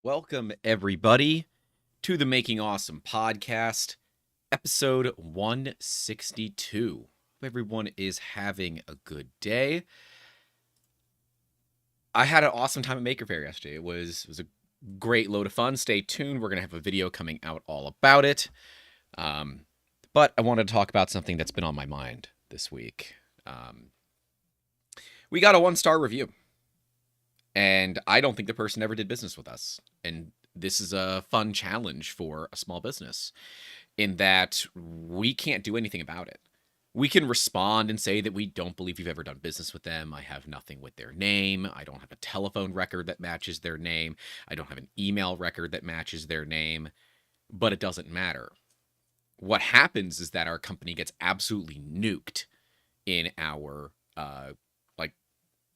Welcome, everybody, to the Making Awesome podcast, episode 162. Hope everyone is having a good day. I had an awesome time at Maker Faire yesterday. It was a great load of fun. Stay tuned. We're going to have a video coming out all about it. But I wanted to talk about something that's been on my mind this week. We got a 1-star review. And I don't think the person ever did business with us. And this is a fun challenge for a small business in that we can't do anything about it. We can respond and say that we don't believe we've ever done business with them. I have nothing with their name. I don't have a telephone record that matches their name. I don't have an email record that matches their name. But it doesn't matter. What happens is that our company gets absolutely nuked in our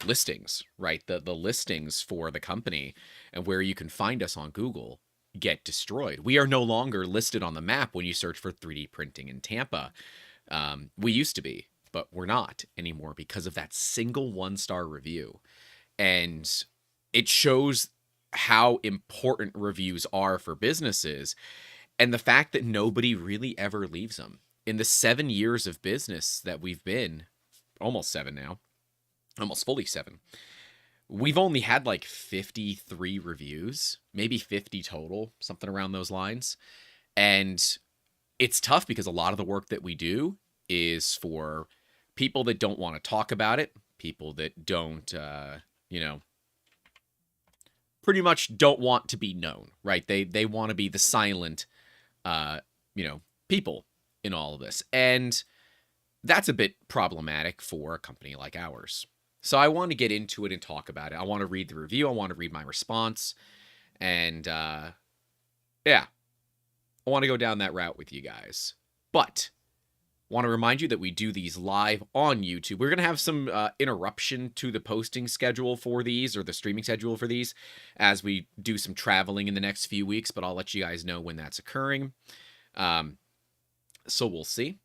listings, right? The listings for the company and where you can find us on Google get destroyed. We are no longer listed on the map when you search for 3D printing in Tampa. We used to be, but we're not anymore because of that single 1-star review. And it shows how important reviews are for businesses and the fact that nobody really ever leaves them. In the 7 years of business that we've been, almost 7 now, almost fully 7, we've only had like 53 reviews, maybe 50 total, something around those lines. And it's tough because a lot of the work that we do is for people that don't want to talk about it, people that don't, pretty much don't want to be known, right? They want to be the silent, people in all of this. And that's a bit problematic for a company like ours. So I want to get into it and talk about it. I want to read the review. I want to read my response. And I want to go down that route with you guys. But I want to remind you that we do these live on YouTube. We're going to have some interruption to the posting schedule for these, or the streaming schedule for these, as we do some traveling in the next few weeks. But I'll let you guys know when that's occurring. So we'll see.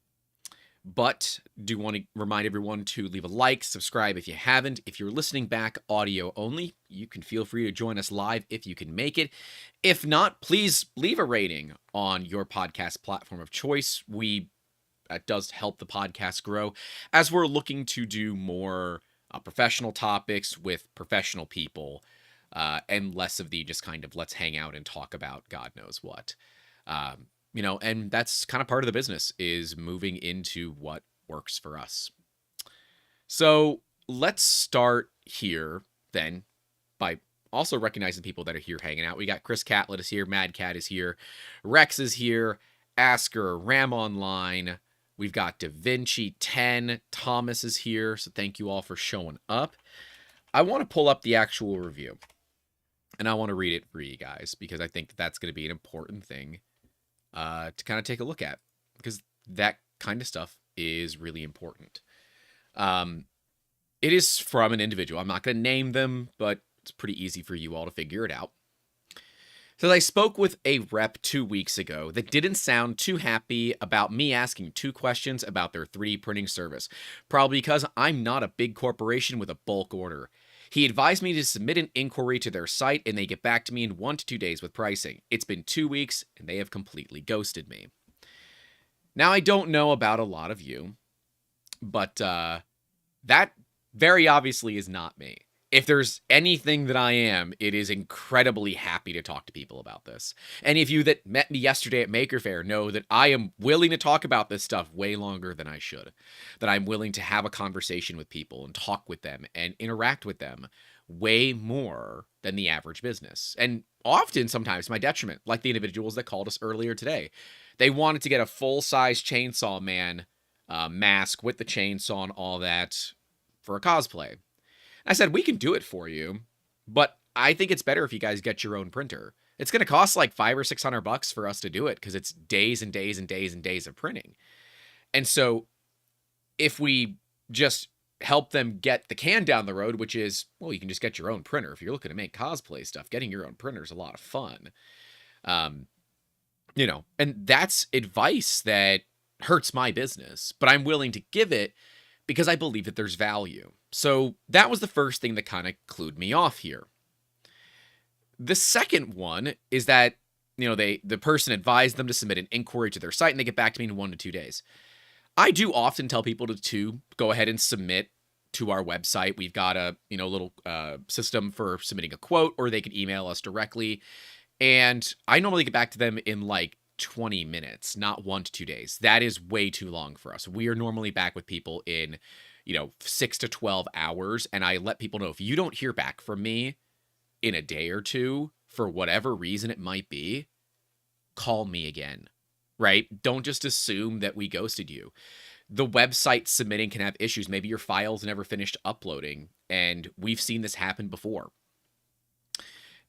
But do want to remind everyone to leave a like, subscribe if you haven't. If you're listening back audio only, you can feel free to join us live if you can make it. If not, please leave a rating on your podcast platform of choice. That does help the podcast grow as we're looking to do more professional topics with professional people and less of the just kind of let's hang out and talk about God knows what. And that's kind of part of the business, is moving into what works for us. So let's start here then by also recognizing people that are here hanging out. We got Chris Catlett is here, Mad Cat is here, Rex is here, Asker, Ram Online. We've got Da Vinci 10, Thomas is here. So thank you all for showing up. I want to pull up the actual review and I want to read it for you guys because I think that's going to be an important thing to kind of take a look at, because that kind of stuff is really important. It is from an individual. I'm not going to name them, but it's pretty easy for you all to figure it out. So I spoke with a rep 2 weeks ago that didn't sound too happy about me asking 2 questions about their 3D printing service, probably because I'm not a big corporation with a bulk order. He advised me to submit an inquiry to their site and they get back to me in 1 to 2 days with pricing. It's been 2 weeks and they have completely ghosted me. Now, I don't know about a lot of you, but that very obviously is not me. If there's anything that I am, it is incredibly happy to talk to people about this. Any of you that met me yesterday at Maker Faire know that I am willing to talk about this stuff way longer than I should. That I'm willing to have a conversation with people and talk with them and interact with them way more than the average business. And often, sometimes, my detriment, like the individuals that called us earlier today. They wanted to get a full-size Chainsaw Man mask with the chainsaw and all that for a cosplay. I said, we can do it for you, but I think it's better if you guys get your own printer. It's going to cost like $500 or $600 for us to do it because it's days and days and days and days of printing. And so if we just help them get the can down the road, which is, well, you can just get your own printer. If you're looking to make cosplay stuff, getting your own printer is a lot of fun. And that's advice that hurts my business, but I'm willing to give it because I believe that there's value. So that was the first thing that kind of clued me off here. The second one is that, the person advised them to submit an inquiry to their site and they get back to me in 1 to 2 days. I do often tell people to go ahead and submit to our website. We've got a little system for submitting a quote, or they can email us directly. And I normally get back to them in like 20 minutes, not 1 to 2 days. That is way too long for us. We are normally back with people in 6 to 12 hours. And I let people know, if you don't hear back from me in a day or two, for whatever reason it might be, call me again, right? Don't just assume that we ghosted you. The website submitting can have issues. Maybe your file's never finished uploading, and we've seen this happen before.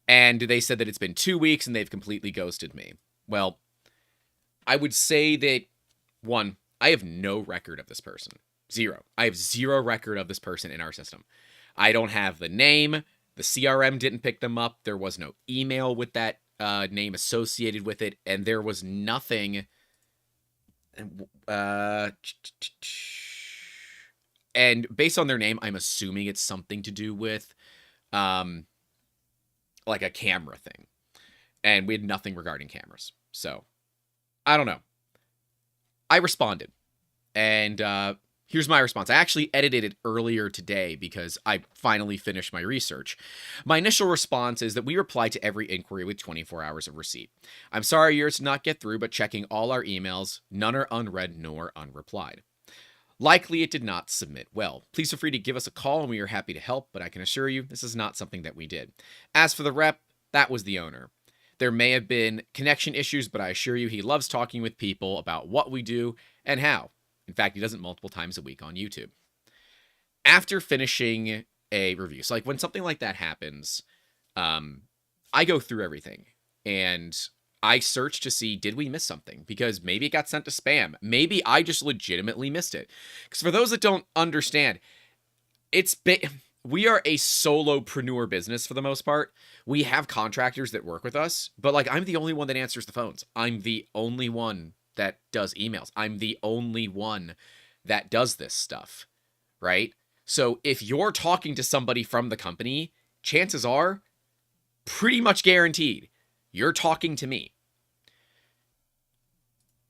And they said that it's been 2 weeks and they've completely ghosted me. Well, I would say that, one, I have no record of this person. Zero. I have zero record of this person in our system. I don't have the name. The CRM didn't pick them up. There was no email with that name associated with it. And there was nothing. And based on their name, I'm assuming it's something to do with like a camera thing. And we had nothing regarding cameras. So, I don't know. I responded. And here's my response. I actually edited it earlier today because I finally finished my research. My initial response is that we reply to every inquiry with 24 hours of receipt. I'm sorry yours did not get through, but checking all our emails, none are unread nor unreplied. Likely it did not submit well. Please feel free to give us a call and we are happy to help, but I can assure you this is not something that we did. As for the rep, that was the owner. There may have been connection issues, but I assure you he loves talking with people about what we do and how. In fact, he does it multiple times a week on YouTube. After finishing a review, so like when something like that happens, I go through everything and I search to see, did we miss something? Because maybe it got sent to spam. Maybe I just legitimately missed it. Because for those that don't understand, we are a solopreneur business for the most part. We have contractors that work with us, but like I'm the only one that answers the phones. I'm the only one that does emails. I'm the only one that does this stuff, right? So if you're talking to somebody from the company, chances are pretty much guaranteed you're talking to me.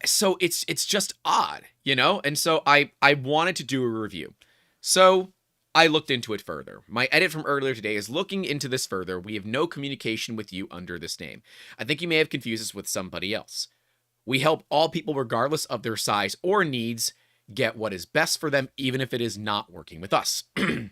So it's just odd, And so I wanted to do a review. So I looked into it further. My edit from earlier today is looking into this further. We have no communication with you under this name. I think you may have confused us with somebody else. We help all people regardless of their size or needs get what is best for them, even if it is not working with us. We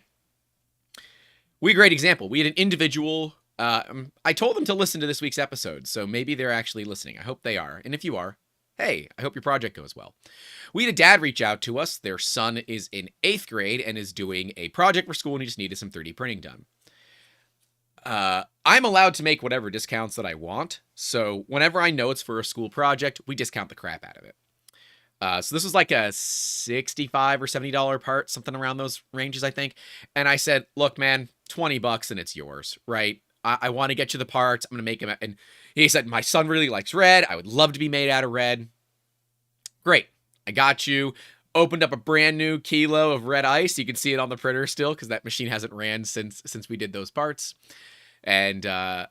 had a great example. We had an individual. I told them to listen to this week's episode, so maybe they're actually listening. I hope they are. And if you are, hey, I hope your project goes well. We had a dad reach out to us. Their son is in 8th grade and is doing a project for school, and he just needed some 3D printing done. I'm allowed to make whatever discounts that I want. So whenever I know it's for a school project, we discount the crap out of it. So this was like a $65 or $70 part, something around those ranges, I think. And I said, look, man, $20 and it's yours, right? I want to get you the parts. I'm going to make them. And he said, my son really likes red. I would love to be made out of red. Great. I got you. Opened up a brand new kilo of red ice. You can see it on the printer still because that machine hasn't ran since we did those parts. And I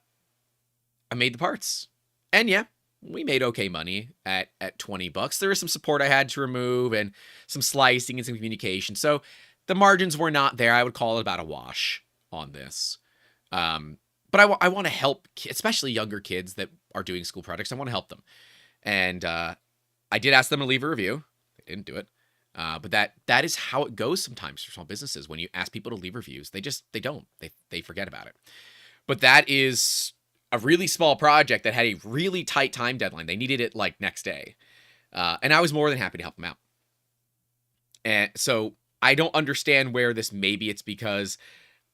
made the parts. And yeah, we made okay money at $20. There was some support I had to remove and some slicing and some communication. So the margins were not there. I would call it about a wash on this. But I want to help, especially younger kids that are doing school projects. I want to help them. And I did ask them to leave a review. They didn't do it. But that is how it goes sometimes for small businesses. When you ask people to leave reviews, they don't. They forget about it. But that is a really small project that had a really tight time deadline. They needed it like next day. And I was more than happy to help them out. And so I don't understand where this, maybe it's because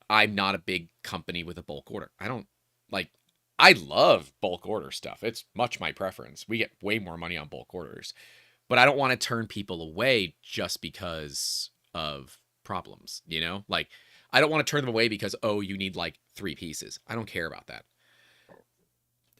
I'm not a big company with a bulk order. I love bulk order stuff. It's much my preference. We get way more money on bulk orders. But I don't want to turn people away just because of problems, I don't want to turn them away because, you need like 3 pieces. I don't care about that.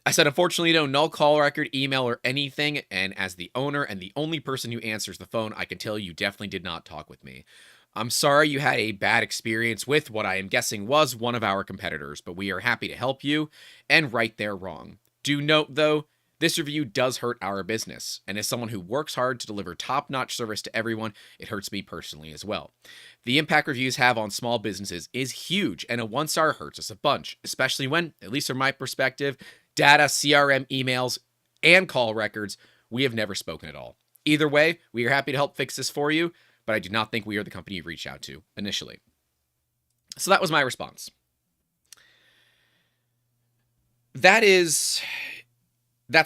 I said, unfortunately, no call record, email, or anything. And as the owner and the only person who answers the phone, I can tell you definitely did not talk with me. I'm sorry you had a bad experience with what I am guessing was one of our competitors, but we are happy to help you and right their wrong. Do note, though, this review does hurt our business, and as someone who works hard to deliver top-notch service to everyone, it hurts me personally as well. The impact reviews have on small businesses is huge, and a 1-star hurts us a bunch, especially when, at least from my perspective, data, CRM, emails, and call records, we have never spoken at all. Either way, we are happy to help fix this for you, but I do not think we are the company you reached out to initially. So that was my response. That's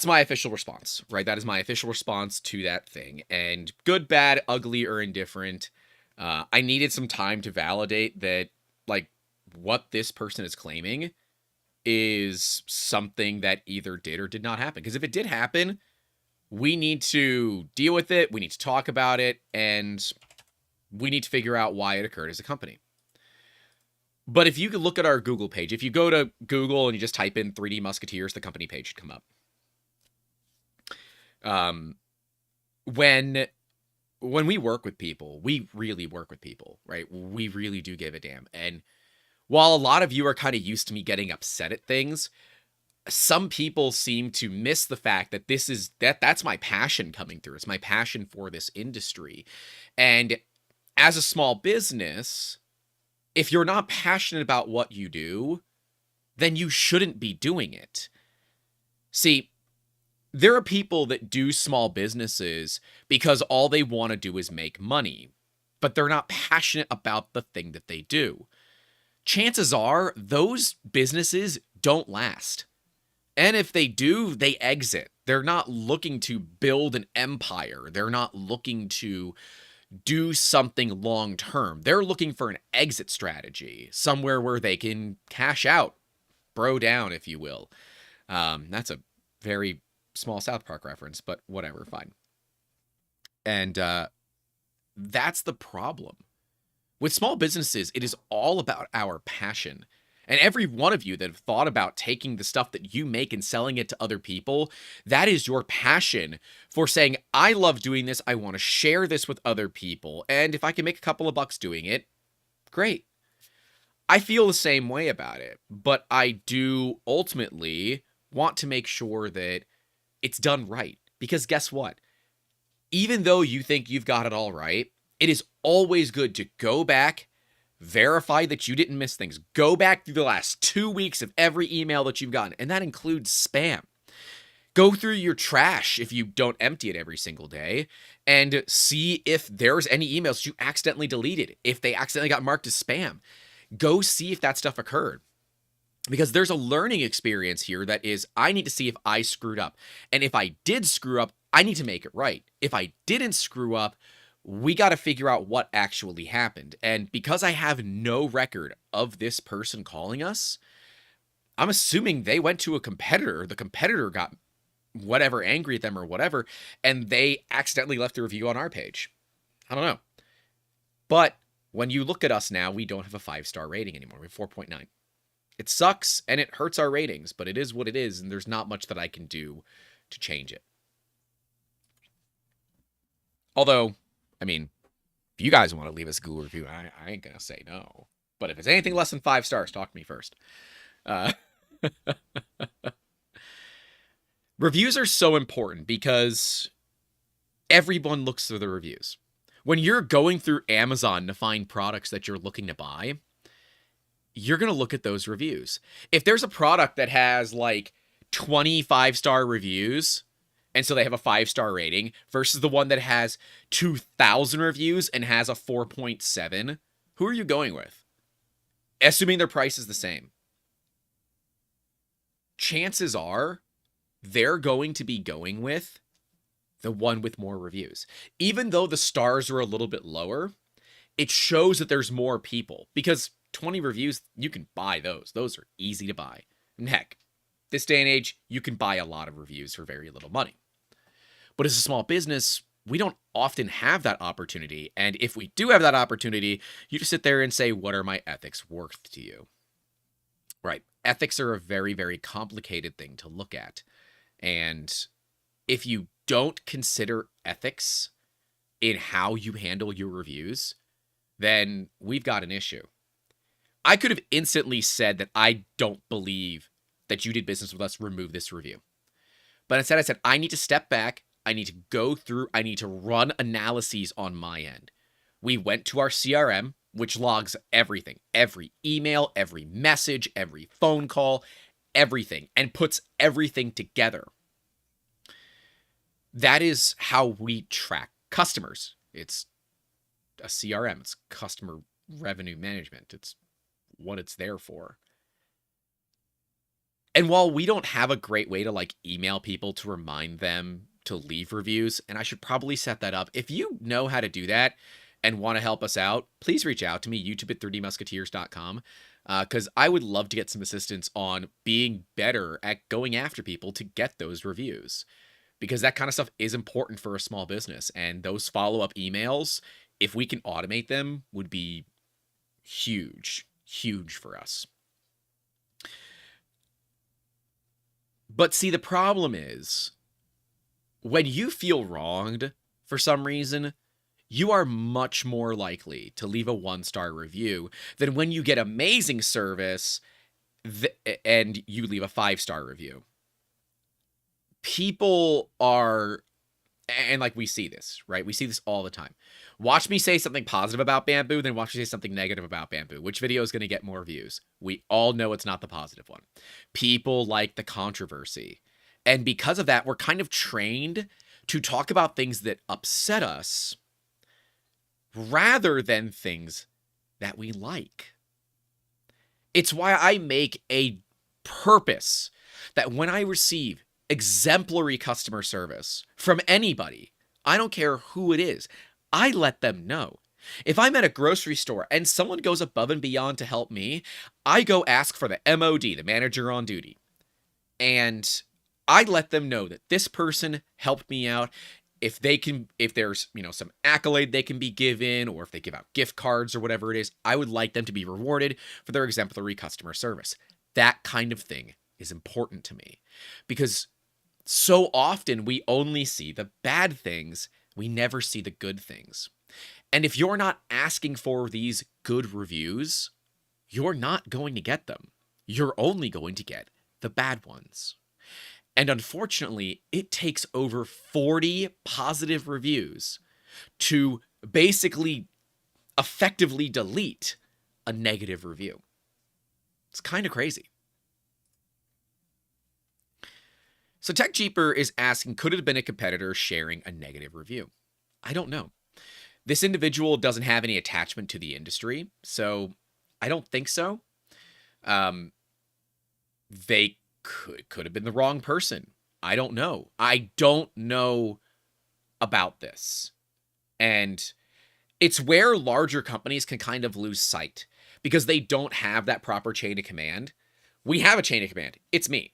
my official response, right? That is my official response to that thing. And good, bad, ugly, or indifferent, I needed some time to validate that, like, what this person is claiming is something that either did or did not happen. Because if it did happen, we need to deal with it, we need to talk about it, and we need to figure out why it occurred as a company. But if you could look at our Google page, if you go to Google and you just type in 3D Musketeers, the company page should come up. When we work with people, we really work with people, right? We really do give a damn. And while a lot of you are kind of used to me getting upset at things, some people seem to miss the fact that that's my passion coming through. It's my passion for this industry. And as a small business, if you're not passionate about what you do, then you shouldn't be doing it. See, there are people that do small businesses because all they want to do is make money, but they're not passionate about the thing that they do. Chances are those businesses don't last. And if they do, they exit. They're not looking to build an empire. They're not looking to do something long term. They're looking for an exit strategy, somewhere where they can cash out, bro down, if you will. That's a very small South Park reference, but whatever, fine. And that's the problem. With small businesses, it is all about our passion. And every one of you that have thought about taking the stuff that you make and selling it to other people, that is your passion for saying, I love doing this. I want to share this with other people. And if I can make a couple of bucks doing it, great. I feel the same way about it. But I do ultimately want to make sure that it's done right. Because guess what? Even though you think you've got it all right, it is always good to go back, verify that you didn't miss things. Go back through the last 2 weeks of every email that you've gotten, and that includes spam. Go through your trash if you don't empty it every single day and see if there's any emails you accidentally deleted, if they accidentally got marked as spam. Go see if that stuff occurred. Because there's a learning experience here that is, I need to see if I screwed up. And if I did screw up, I need to make it right. If I didn't screw up, we got to figure out what actually happened. And because I have no record of this person calling us, I'm assuming they went to a competitor. The competitor got whatever angry at them or whatever, and they accidentally left a review on our page. I don't know. But when you look at us now, we don't have a 5-star rating anymore. We have 4.9. It sucks and it hurts our ratings, but it is what it is, and there's not much that I can do to change it. Although, I mean, if you guys want to leave us a Google review, I ain't going to say no. But if it's anything less than 5 stars, talk to me first. Reviews are so important because everyone looks through the reviews. When you're going through Amazon to find products that you're looking to buy, you're going to look at those reviews. If there's a product that has like 25-star reviews, and so they have a 5-star rating, versus the one that has 2,000 reviews and has a 4.7, who are you going with? Assuming their price is the same. Chances are they're going to be going with the one with more reviews. Even though the stars are a little bit lower, it shows that there's more people, because 20 reviews, you can buy those. Those are easy to buy. And heck, this day and age, you can buy a lot of reviews for very little money. But as a small business, we don't often have that opportunity. And if we do have that opportunity, you just sit there and say, what are my ethics worth to you? Right. Ethics are a very, very complicated thing to look at. And if you don't consider ethics in how you handle your reviews, then we've got an issue. I could have instantly said that I don't believe that you did business with us, remove this review. But instead I said, I need to step back. I need to go through, I need to run analyses on my end. We went to our CRM, which logs everything, every email, every message, every phone call, everything, and puts everything together. That is how we track customers. It's a CRM, it's customer revenue management. It's what it's there for. And while we don't have a great way to like email people to remind them to leave reviews, and I should probably set that up. If you know how to do that and want to help us out, please reach out to me, youtube@3dmusketeers.com, because I would love to get some assistance on being better at going after people to get those reviews, because that kind of stuff is important for a small business. And those follow-up emails, if we can automate them, would be huge, huge for us. But see, the problem is, when you feel wronged for some reason, you are much more likely to leave a 1-star review than when you get amazing service and you leave a 5-star review. People are, and like we see this, right? We see this all the time. Watch me say something positive about Bamboo, then watch me say something negative about Bamboo. Which video is going to get more views? We all know it's not the positive one. People like the controversy. And because of that, we're kind of trained to talk about things that upset us rather than things that we like. It's why I make a purpose that when I receive exemplary customer service from anybody, I don't care who it is, I let them know. If I'm at a grocery store and someone goes above and beyond to help me, I go ask for the MOD, the manager on duty. And I let them know that this person helped me out. If there's, some accolade they can be given, or if they give out gift cards or whatever it is, I would like them to be rewarded for their exemplary customer service. That kind of thing is important to me, because so often we only see the bad things. We never see the good things. And if you're not asking for these good reviews, you're not going to get them. You're only going to get the bad ones. And unfortunately, it takes over 40 positive reviews to basically effectively delete a negative review. It's kind of crazy. So TechJeeper is asking, could it have been a competitor sharing a negative review? I don't know. This individual doesn't have any attachment to the industry, so I don't think so. They could have been the wrong person. I don't know. I don't know about this. And it's where larger companies can kind of lose sight because they don't have that proper chain of command. We have a chain of command. It's me,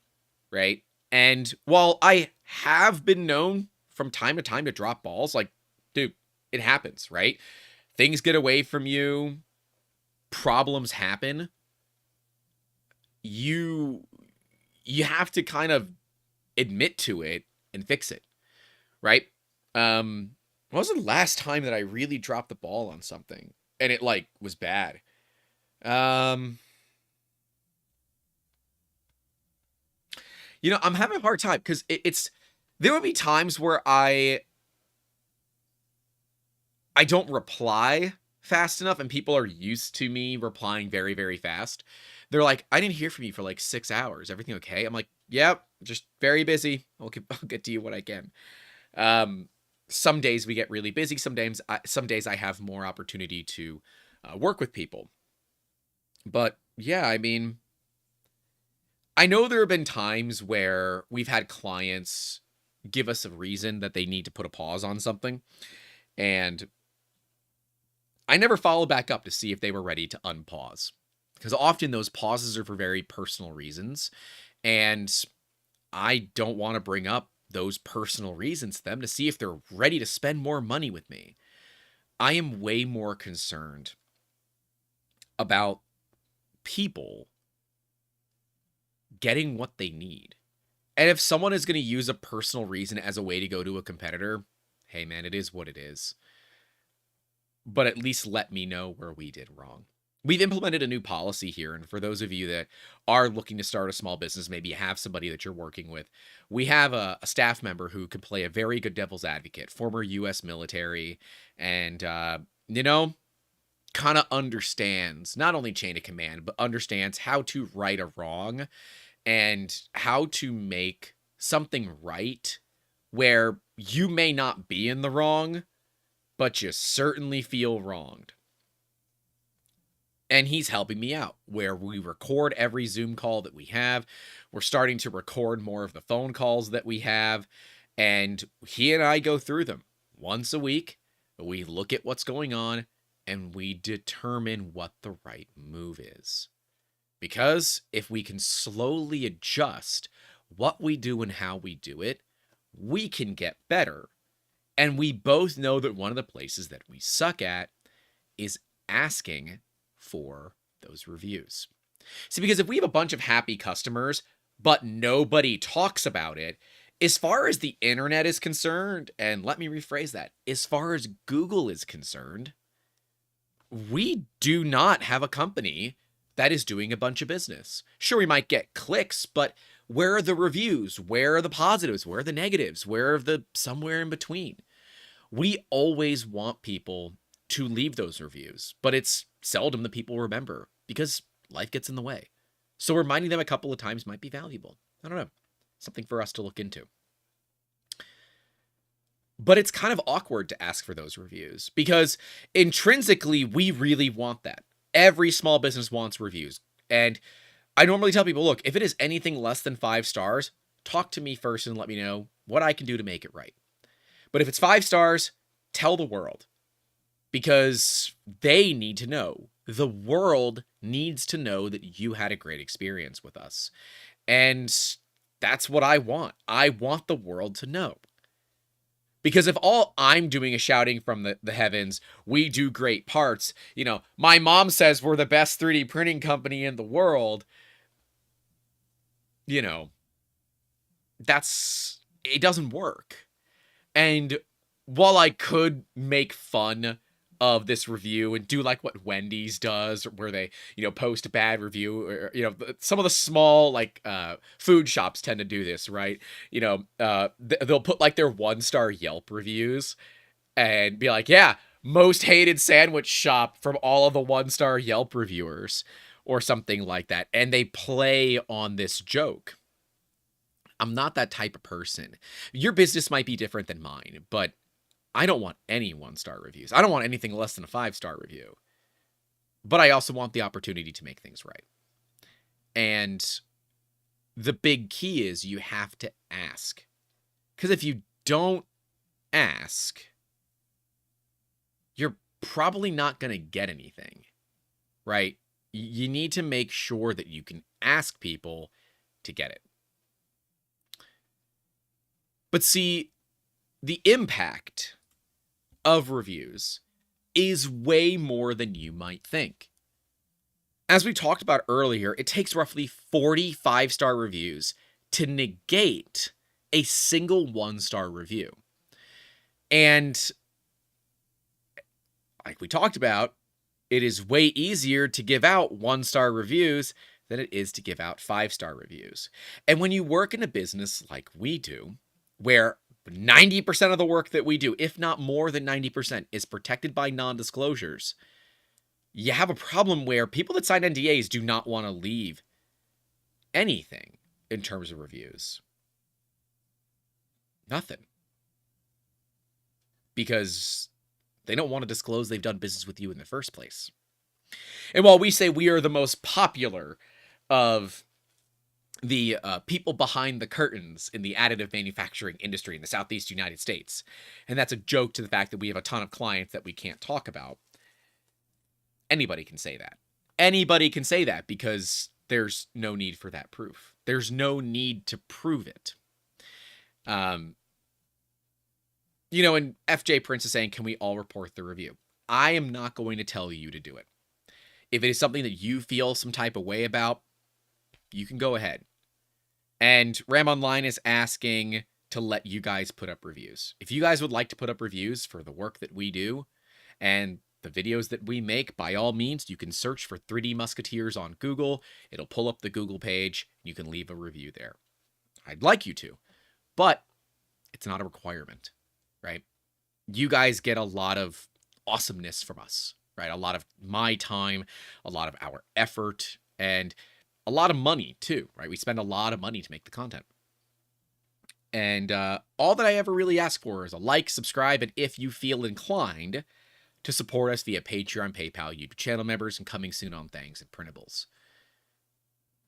right? And while I have been known from time to time to drop balls, like, dude, it happens, right? Things get away from you. Problems happen. You have to kind of admit to it and fix it, right? When was the last time that I really dropped the ball on something and it like was bad? I'm having a hard time because there would be times where I don't reply fast enough, and people are used to me replying very, very fast. They're like, I didn't hear from you for like 6 hours. Everything okay? I'm like, yep, just very busy. I'll get to you when I can. Some days we get really busy. Some days I have more opportunity to work with people. But yeah, I mean, I know there have been times where we've had clients give us a reason that they need to put a pause on something, and I never follow back up to see if they were ready to unpause, because often those pauses are for very personal reasons, and I don't want to bring up those personal reasons to them to see if they're ready to spend more money with me. I am way more concerned about people getting what they need. And if someone is going to use a personal reason as a way to go to a competitor, hey man, it is what it is. but at least let me know where we did wrong. We've implemented a new policy here, and for those of you that are looking to start a small business, maybe you have somebody that you're working with, we have a staff member who can play a very good devil's advocate, former U.S. military, and, you know, kind of understands not only chain of command, but understands how to right a wrong and how to make something right where you may not be in the wrong, but you certainly feel wronged. And he's helping me out where we record every Zoom call that we have. We're starting to record more of the phone calls that we have. And he and I go through them once a week. We look at what's going on and we determine what the right move is. Because if we can slowly adjust what we do and how we do it, we can get better. And we both know that one of the places that we suck at is asking for those reviews. See, because if we have a bunch of happy customers, but nobody talks about it, as far as the internet is concerned, and let me rephrase that, as far as Google is concerned, we do not have a company that is doing a bunch of business. Sure, we might get clicks, but where are the reviews? Where are the positives? Where are the negatives? Where are the somewhere in between? We always want people to leave those reviews, but it's seldom that people remember because life gets in the way. So reminding them a couple of times might be valuable. I don't know. Something for us to look into. But it's kind of awkward to ask for those reviews because intrinsically, we really want that. Every small business wants reviews. And I normally tell people, look, if it is anything less than 5 stars, talk to me first and let me know what I can do to make it right. But if it's 5 stars, tell the world because they need to know. The world needs to know that you had a great experience with us. And that's what I want. I want the world to know. Because if all I'm doing is shouting from the heavens, we do great parts, you know, my mom says we're the best 3D printing company in the world, you know, it doesn't work. And while I could make fun of this review and do like what Wendy's does, where they, you know, post a bad review, or, you know, some of the small like food shops tend to do this, right? You know, they'll put like their 1-star Yelp reviews and be like, yeah, most hated sandwich shop from all of the 1-star Yelp reviewers or something like that. And they play on this joke. I'm not that type of person. Your business might be different than mine, but I don't want any 1-star reviews. I don't want anything less than a 5-star review. But I also want the opportunity to make things right. And the big key is you have to ask. Because if you don't ask, you're probably not going to get anything, right? You need to make sure that you can ask people to get it. But see, the impact of reviews is way more than you might think. As we talked about earlier, it takes roughly 40 5-star reviews to negate a single 1-star review. And like we talked about, it is way easier to give out 1-star reviews than it is to give out 5-star reviews. And when you work in a business like we do, where 90% of the work that we do, if not more than 90%, is protected by non-disclosures, you have a problem where people that sign NDAs do not want to leave anything in terms of reviews. Nothing. Because they don't want to disclose they've done business with you in the first place. And while we say we are the most popular of the people behind the curtains in the additive manufacturing industry in the Southeast United States, and that's a joke to the fact that we have a ton of clients that we can't talk about, anybody can say that. Anybody can say that because there's no need for that proof. There's no need to prove it. You know, and FJ Prince is saying, can we all report the review? I am not going to tell you to do it. If it is something that you feel some type of way about, you can go ahead. And Ram Online is asking to let you guys put up reviews. If you guys would like to put up reviews for the work that we do, and the videos that we make, by all means, you can search for 3D Musketeers on Google. It'll pull up the Google page. You can leave a review there. I'd like you to, but it's not a requirement, right? You guys get a lot of awesomeness from us, right? A lot of my time, a lot of our effort, and a lot of money too, right? We spend a lot of money to make the content. And all that I ever really ask for is a like, subscribe, and if you feel inclined to support us via Patreon, PayPal, YouTube channel members, and coming soon on things and printables.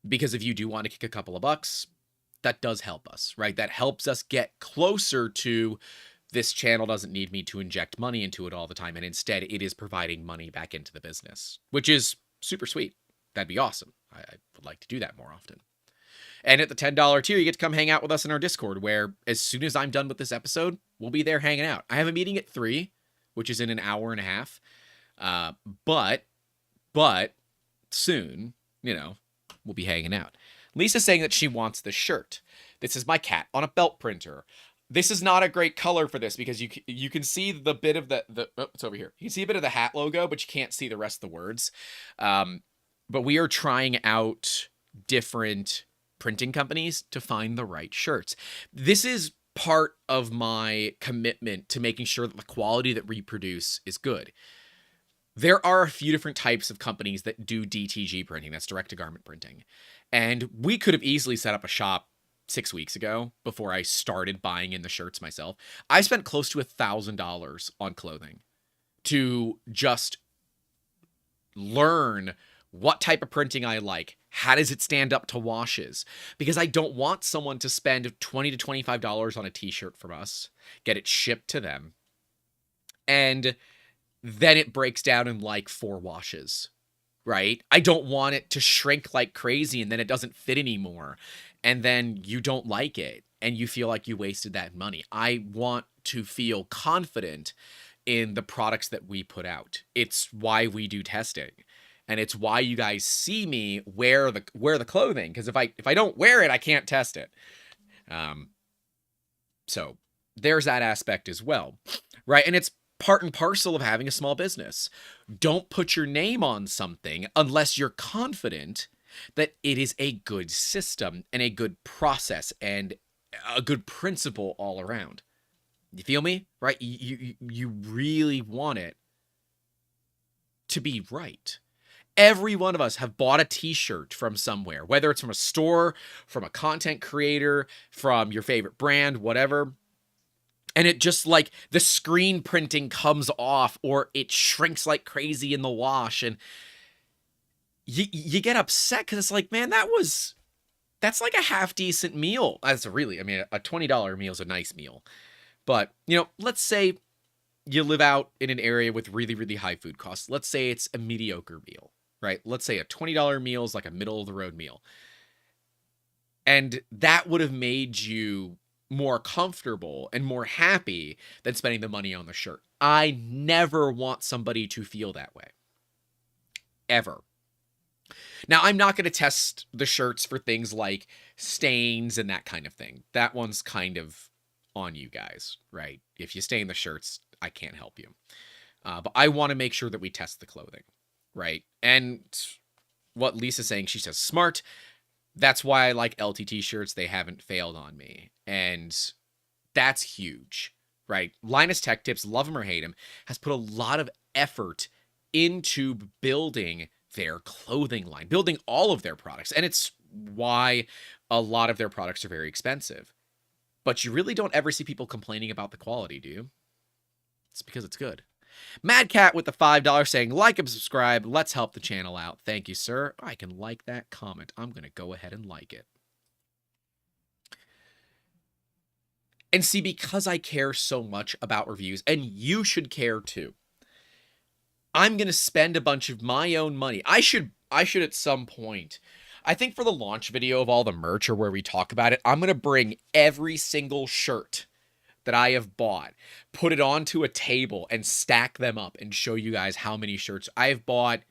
Because if you do want to kick a couple of bucks, that does help us, right? That helps us get closer to this channel doesn't need me to inject money into it all the time, and instead it is providing money back into the business, which is super sweet. That'd be awesome. I would like to do that more often. And at the $10 tier, you get to come hang out with us in our Discord, where as soon as I'm done with this episode, we'll be there hanging out. I have a meeting at 3, which is in an hour and a half. But soon, we'll be hanging out. Lisa's saying that she wants the shirt. This is my cat on a belt printer. This is not a great color for this because you can see the bit of it's over here. You can see a bit of the hat logo, but you can't see the rest of the words. But we are trying out different printing companies to find the right shirts. This is part of my commitment to making sure that the quality that we produce is good. There are a few different types of companies that do DTG printing, that's direct-to-garment printing. And we could have easily set up a shop 6 weeks ago before I started buying in the shirts myself. I spent close to $1,000 on clothing to just learn what type of printing I like. How does it stand up to washes? Because I don't want someone to spend $20 to $25 on a t-shirt from us, get it shipped to them, and then it breaks down in like 4 washes, right? I don't want it to shrink like crazy and then it doesn't fit anymore. And then you don't like it and you feel like you wasted that money. I want to feel confident in the products that we put out. It's why we do testing. And it's why you guys see me wear the clothing, because if I don't wear it, I can't test it. So there's that aspect as well, right? And it's part and parcel of having a small business. Don't put your name on something unless you're confident that it is a good system and a good process and a good principle all around. You feel me? Right? You really want it to be right. Every one of us have bought a t-shirt from somewhere, whether it's from a store, from a content creator, from your favorite brand, whatever. And it just like the screen printing comes off or it shrinks like crazy in the wash. And you get upset because it's like, man, that's like a half decent meal. That's really, I mean, a $20 meal is a nice meal. But, let's say you live out in an area with really, really high food costs. Let's say it's a mediocre meal. Right? Let's say a $20 meal is like a middle of the road meal. And that would have made you more comfortable and more happy than spending the money on the shirt. I never want somebody to feel that way. Ever. Now, I'm not going to test the shirts for things like stains and that kind of thing. That one's kind of on you guys, right? If you stain the shirts, I can't help you. But I want to make sure that we test the clothing. Right. And what Lisa's saying, she says, smart. That's why I like LTT shirts. They haven't failed on me. And that's huge, right? Linus Tech Tips, love him or hate him, has put a lot of effort into building their clothing line, building all of their products. And it's why a lot of their products are very expensive. But you really don't ever see people complaining about the quality, do you? It's because it's good. Mad Cat with the $5 saying, like and subscribe. Let's help the channel out. Thank you, sir. I can like that comment. I'm going to go ahead and like it. And see, because I care so much about reviews, and you should care too, I'm going to spend a bunch of my own money. I should at some point, I think for the launch video of all the merch or where we talk about it, I'm going to bring every single shirt that I have bought, put it onto a table and stack them up and show you guys how many shirts I've bought.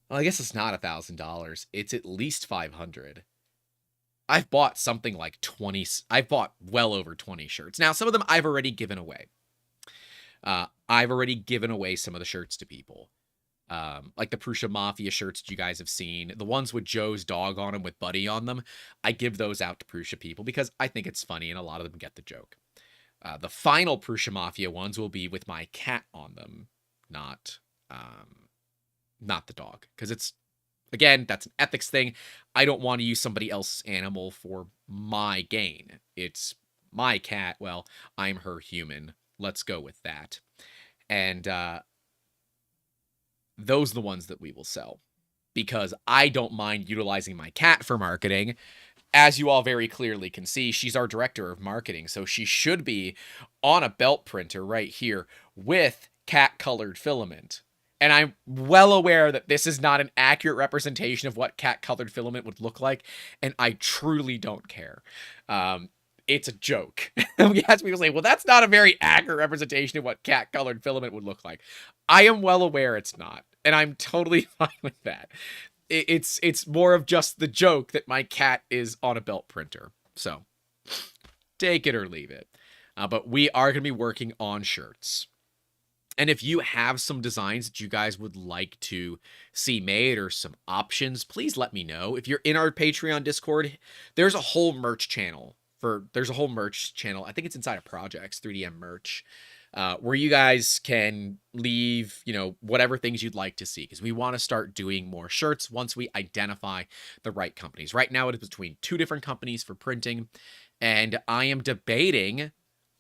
Well, I guess it's not $1,000. It's at least $500. I've bought something like 20. I've bought well over 20 shirts. Now, some of them I've already given away. I've already given away some of the shirts to people. Like the Prussia Mafia shirts that you guys have seen, the ones with Joe's dog on them with Buddy on them, I give those out to Prussia people because I think it's funny and a lot of them get the joke. The final Prussia Mafia ones will be with my cat on them, not not the dog, because it's, again, that's an ethics thing. I don't want to use somebody else's animal for my gain. It's my cat. Well, I'm her human. Let's go with that. And those are the ones that we will sell because I don't mind utilizing my cat for marketing. As you all very clearly can see, she's our director of marketing, so she should be on a belt printer right here with cat-colored filament. And I'm well aware that this is not an accurate representation of what cat-colored filament would look like, and I truly don't care. It's a joke. We have people say, well, that's not a very accurate representation of what cat-colored filament would look like. I am well aware it's not, and I'm totally fine with that. It's more of just the joke that my cat is on a belt printer. So take it or leave it. But we are going to be working on shirts. And if you have some designs that you guys would like to see made or some options, please let me know. If you're in our Patreon Discord, there's a whole merch channel. I think it's inside of Projects, 3DM merch, where you guys can leave, whatever things you'd like to see, because we want to start doing more shirts once we identify the right companies. Right now, it is between 2 different companies for printing, and I am debating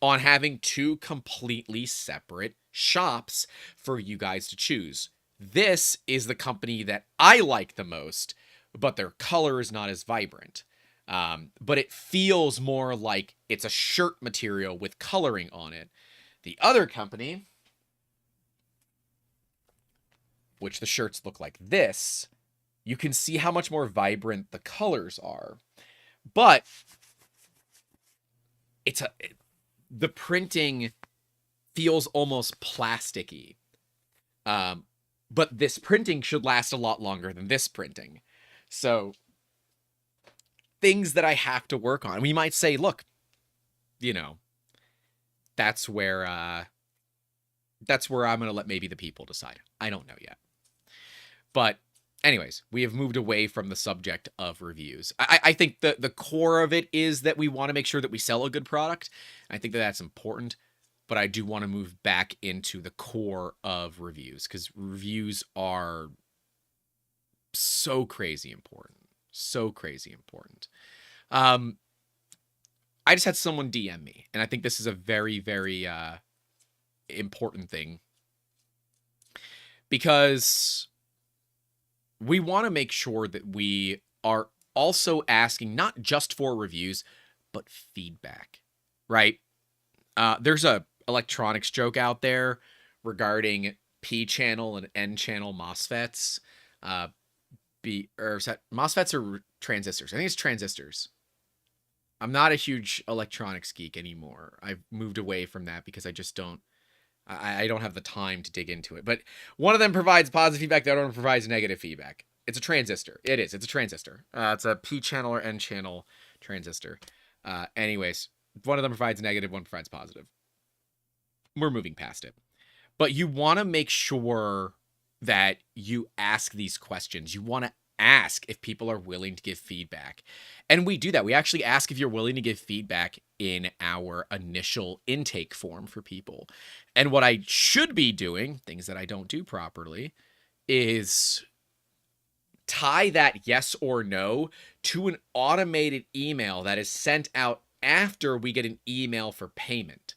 on having 2 completely separate shops for you guys to choose. This is the company that I like the most, but their color is not as vibrant. But it feels more like it's a shirt material with coloring on it. The other company, which the shirts look like this, you can see how much more vibrant the colors are. But the printing feels almost plasticky. But this printing should last a lot longer than this printing. So things that I have to work on. We might say, look, that's where I'm going to let maybe the people decide. I don't know yet. But anyways, we have moved away from the subject of reviews. I think the core of it is that we want to make sure that we sell a good product. I think that that's important. But I do want to move back into the core of reviews, because reviews are so crazy important. So crazy important. I just had someone DM me, and I think this is a very, very important thing, because we want to make sure that we are also asking not just for reviews, but feedback, right? There's a electronics joke out there regarding P channel and N channel MOSFETs. MOSFETs or transistors? I think it's transistors. I'm not a huge electronics geek anymore. I've moved away from that because I just don't. I don't have the time to dig into it. But one of them provides positive feedback. The other one provides negative feedback. It's a transistor. It is. It's a transistor. It's a P channel or N channel transistor. Anyways, one of them provides negative, one provides positive. We're moving past it. But you want to make sure that you ask these questions. You want to ask if people are willing to give feedback. And we do that. We actually ask if you're willing to give feedback in our initial intake form for people. And what I should be doing, things that I don't do properly, is tie that yes or no to an automated email that is sent out after we get an email for payment.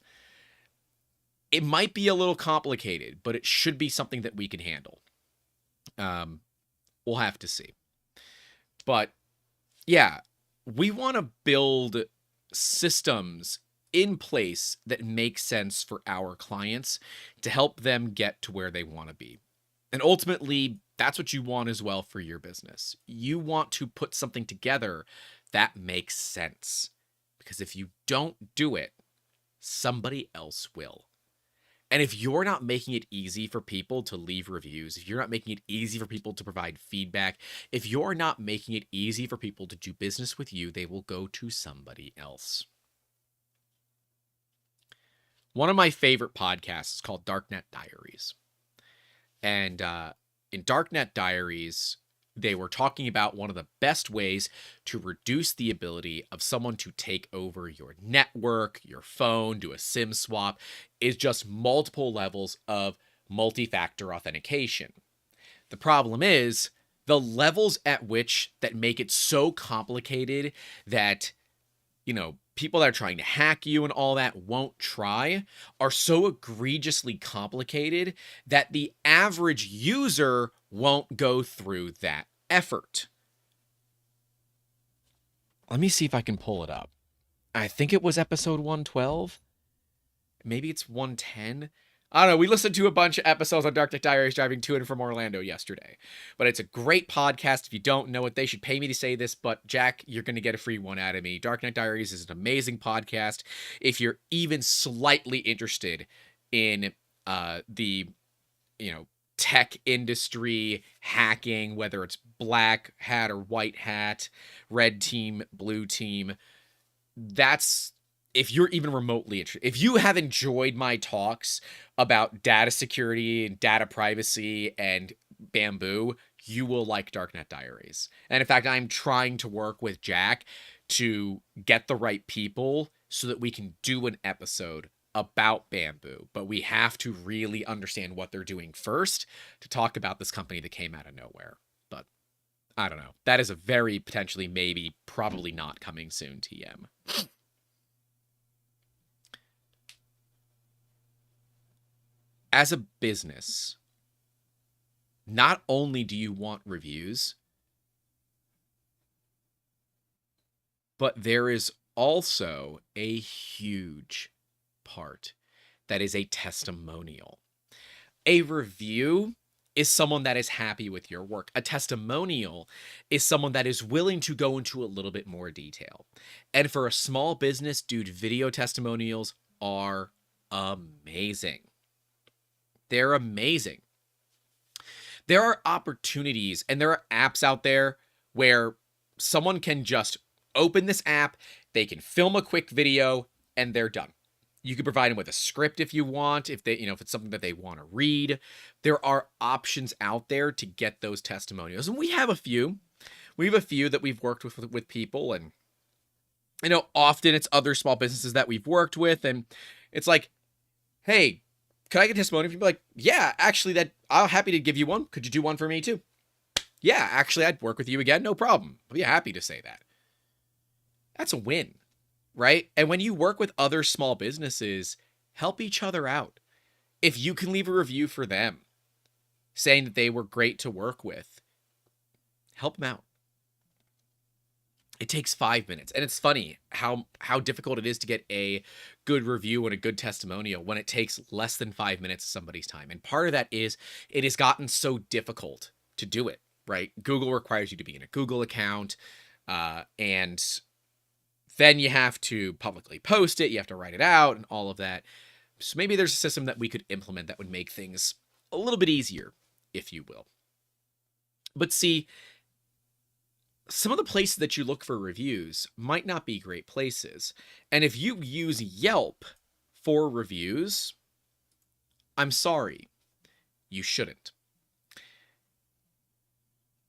It might be a little complicated, but it should be something that we can handle. We'll have to see. But yeah, we want to build systems in place that make sense for our clients to help them get to where they want to be. And ultimately, that's what you want as well for your business. You want to put something together that makes sense. Because if you don't do it, somebody else will. And if you're not making it easy for people to leave reviews, if you're not making it easy for people to provide feedback, if you're not making it easy for people to do business with you, they will go to somebody else. One of my favorite podcasts is called Darknet Diaries. And in Darknet Diaries, they were talking about one of the best ways to reduce the ability of someone to take over your network, your phone, do a SIM swap, is just multiple levels of multi-factor authentication. The problem is the levels at which that make it so complicated that, people that are trying to hack you and all that won't try are so egregiously complicated that the average user won't go through that effort. Let me see if I can pull it up. I think it was episode 112. Maybe it's 110. I don't know. We listened to a bunch of episodes on Dark Knight Diaries driving to and from Orlando yesterday. But it's a great podcast. If you don't know it, they should pay me to say this. But Jack, you're going to get a free one out of me. Dark Knight Diaries is an amazing podcast. If you're even slightly interested in the, tech industry, hacking, whether it's black hat or white hat, red team, blue team, that's, if you're even remotely interested, if you have enjoyed my talks about data security and data privacy and Bamboo, you will like Darknet Diaries. And in fact, I'm trying to work with Jack to get the right people so that we can do an episode about Bamboo. But we have to really understand what they're doing first to talk about this company that came out of nowhere. But I don't know. That is a very potentially, maybe, probably not coming soon TM. As a business, not only do you want reviews, but there is also a huge part that is a testimonial. A review is someone that is happy with your work. A testimonial is someone that is willing to go into a little bit more detail. And for a small business, dude, video testimonials are amazing. They're amazing. There are opportunities and there are apps out there where someone can just open this app, they can film a quick video, and they're done. You can provide them with a script if you want, if they, if it's something that they want to read. There are options out there to get those testimonials. And we have a few. We have a few that we've worked with people, and often it's other small businesses that we've worked with, and it's like, hey, can I get a testimonial? If you'd be like, yeah, actually, I'm happy to give you one. Could you do one for me too? Yeah, actually, I'd work with you again. No problem. I'd be happy to say that. That's a win, right? And when you work with other small businesses, help each other out. If you can leave a review for them saying that they were great to work with, help them out. It takes 5 minutes. And it's funny how difficult it is to get a good review and a good testimonial when it takes less than 5 minutes of somebody's time. And part of that is it has gotten so difficult to do it, right? Google requires you to be in a Google account, and then you have to publicly post it. You have to write it out and all of that. So maybe there's a system that we could implement that would make things a little bit easier, if you will. But see, some of the places that you look for reviews might not be great places. And if you use Yelp for reviews, I'm sorry, you shouldn't.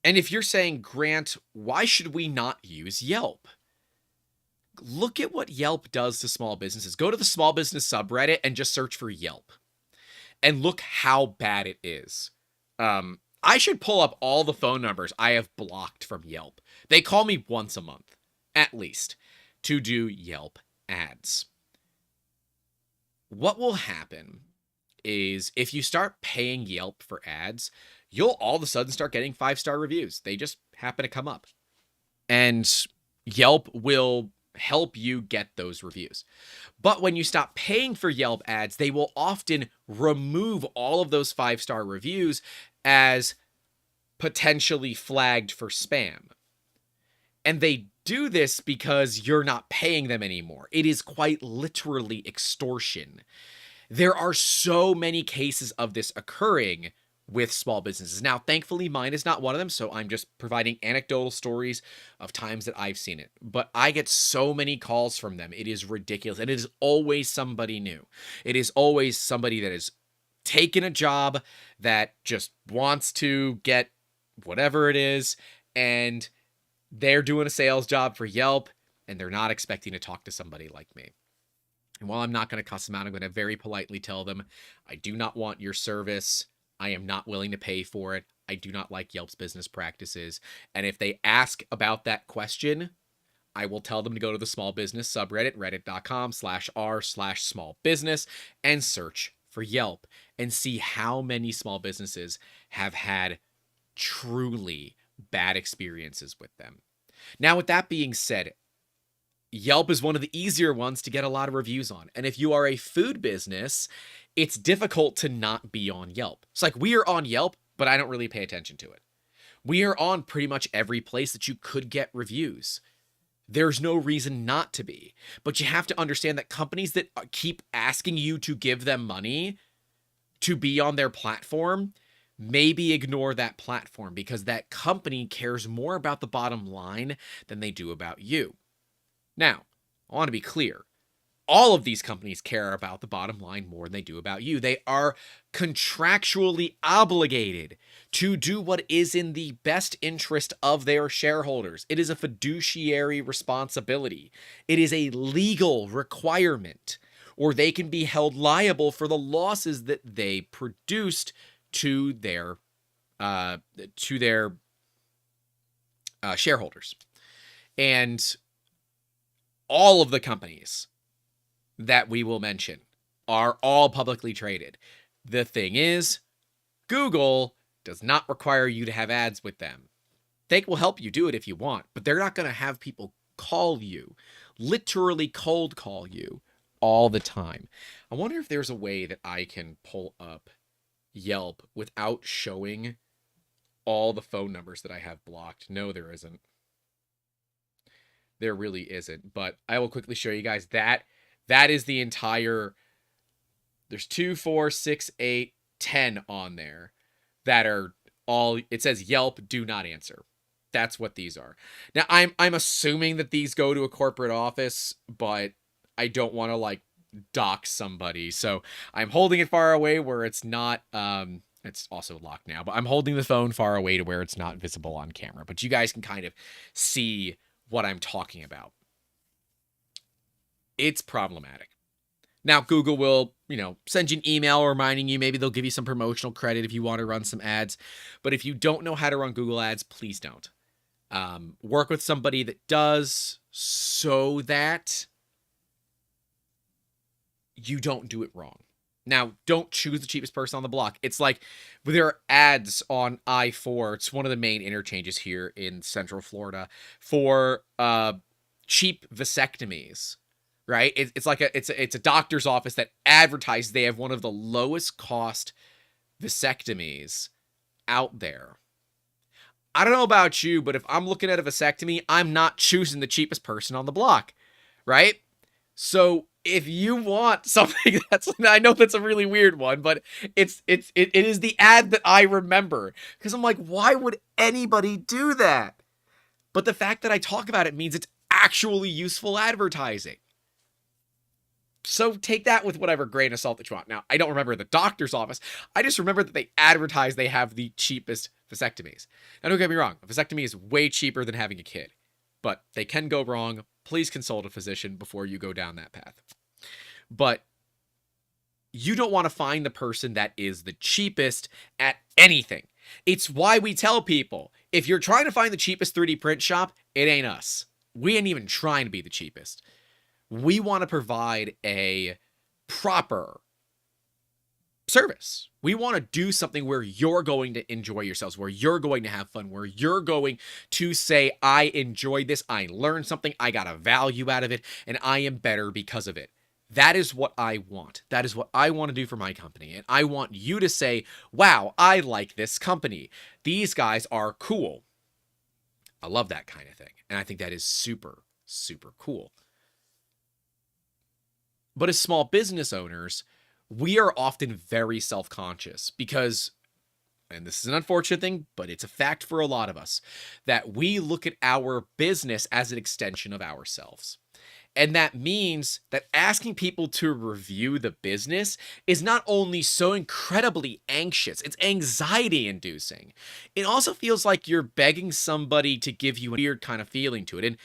And if you're saying, Grant, why should we not use Yelp? Look at what Yelp does to small businesses. Go to the small business subreddit and just search for Yelp. And look how bad it is. I should pull up all the phone numbers I have blocked from Yelp. They call me once a month, at least, to do Yelp ads. What will happen is if you start paying Yelp for ads, you'll all of a sudden start getting 5-star reviews. They just happen to come up. And Yelp will help you get those reviews. But when you stop paying for Yelp ads, they will often remove all of those 5-star reviews as potentially flagged for spam. And they do this because you're not paying them anymore. It is quite literally extortion. There are so many cases of this occurring with small businesses. Now, thankfully, mine is not one of them, so I'm just providing anecdotal stories of times that I've seen it. But I get so many calls from them. It is ridiculous. And it is always somebody new. It is always somebody that is taken a job that just wants to get whatever it is, and they're doing a sales job for Yelp, and they're not expecting to talk to somebody like me. And while I'm not going to cuss them out, I'm going to very politely tell them, I do not want your service. I am not willing to pay for it. I do not like Yelp's business practices. And if they ask about that question, I will tell them to go to the small business subreddit, reddit.com/r/small business, and search for Yelp and see how many small businesses have had truly bad experiences with them. Now, with that being said, Yelp is one of the easier ones to get a lot of reviews on. And if you are a food business, it's difficult to not be on Yelp. It's like we are on Yelp, but I don't really pay attention to it. We are on pretty much every place that you could get reviews. There's no reason not to be. But you have to understand that companies that keep asking you to give them money to be on their platform, maybe ignore that platform because that company cares more about the bottom line than they do about you. Now, I want to be clear. All of these companies care about the bottom line more than they do about you. They are contractually obligated to do what is in the best interest of their shareholders. It is a fiduciary responsibility. It is a legal requirement, or they can be held liable for the losses that they produced to their shareholders. And all of the companies that we will mention are all publicly traded. The thing is, Google does not require you to have ads with them. They will help you do it if you want, but they're not going to have people call you, literally cold call you all the time. I wonder if there's a way that I can pull up Yelp without showing all the phone numbers that I have blocked. No, there isn't. There really isn't, but I will quickly show you guys that is the entire, there's 2, 4, 6, 8, 10 on there that are all, it says Yelp do not answer. That's what these are. Now I'm assuming that these go to a corporate office, but I don't want to like dox somebody. So I'm holding it far away where it's not, it's also locked now, but I'm holding the phone far away to where it's not visible on camera, but you guys can kind of see what I'm talking about. It's problematic. Now, Google will, send you an email reminding you. Maybe they'll give you some promotional credit if you want to run some ads. But if you don't know how to run Google ads, please don't. Work with somebody that does so that you don't do it wrong. Now, don't choose the cheapest person on the block. It's like there are ads on I-4. It's one of the main interchanges here in Central Florida for cheap vasectomies, right? It's like it's a doctor's office that advertises they have one of the lowest cost vasectomies out there. I don't know about you, but if I'm looking at a vasectomy, I'm not choosing the cheapest person on the block, right? So if you want something I know that's a really weird one, but it is the ad that I remember because I'm like, why would anybody do that? But the fact that I talk about it means it's actually useful advertising. So take that with whatever grain of salt that you want. Now, I don't remember the doctor's office. I just remember that they advertise they have the cheapest vasectomies. Now, don't get me wrong. A vasectomy is way cheaper than having a kid, but they can go wrong. Please consult a physician before you go down that path. But you don't want to find the person that is the cheapest at anything. It's why we tell people, if you're trying to find the cheapest 3D print shop, it ain't us. We ain't even trying to be the cheapest. We want to provide a proper service. We want to do something where you're going to enjoy yourselves, where you're going to have fun, where you're going to say, I enjoyed this, I learned something, I got a value out of it, and I am better because of it. That is what I want. That is what I want to do for my company. And I want you to say, wow, I like this company. These guys are cool. I love that kind of thing. And I think that is super, super cool. But as small business owners, we are often very self-conscious because and this is an unfortunate thing, but it's a fact for a lot of us, that we look at our business as an extension of ourselves. And that means that asking people to review the business is not only so incredibly anxious, it's anxiety inducing. It also feels like you're begging somebody to give you a weird kind of feeling to it. And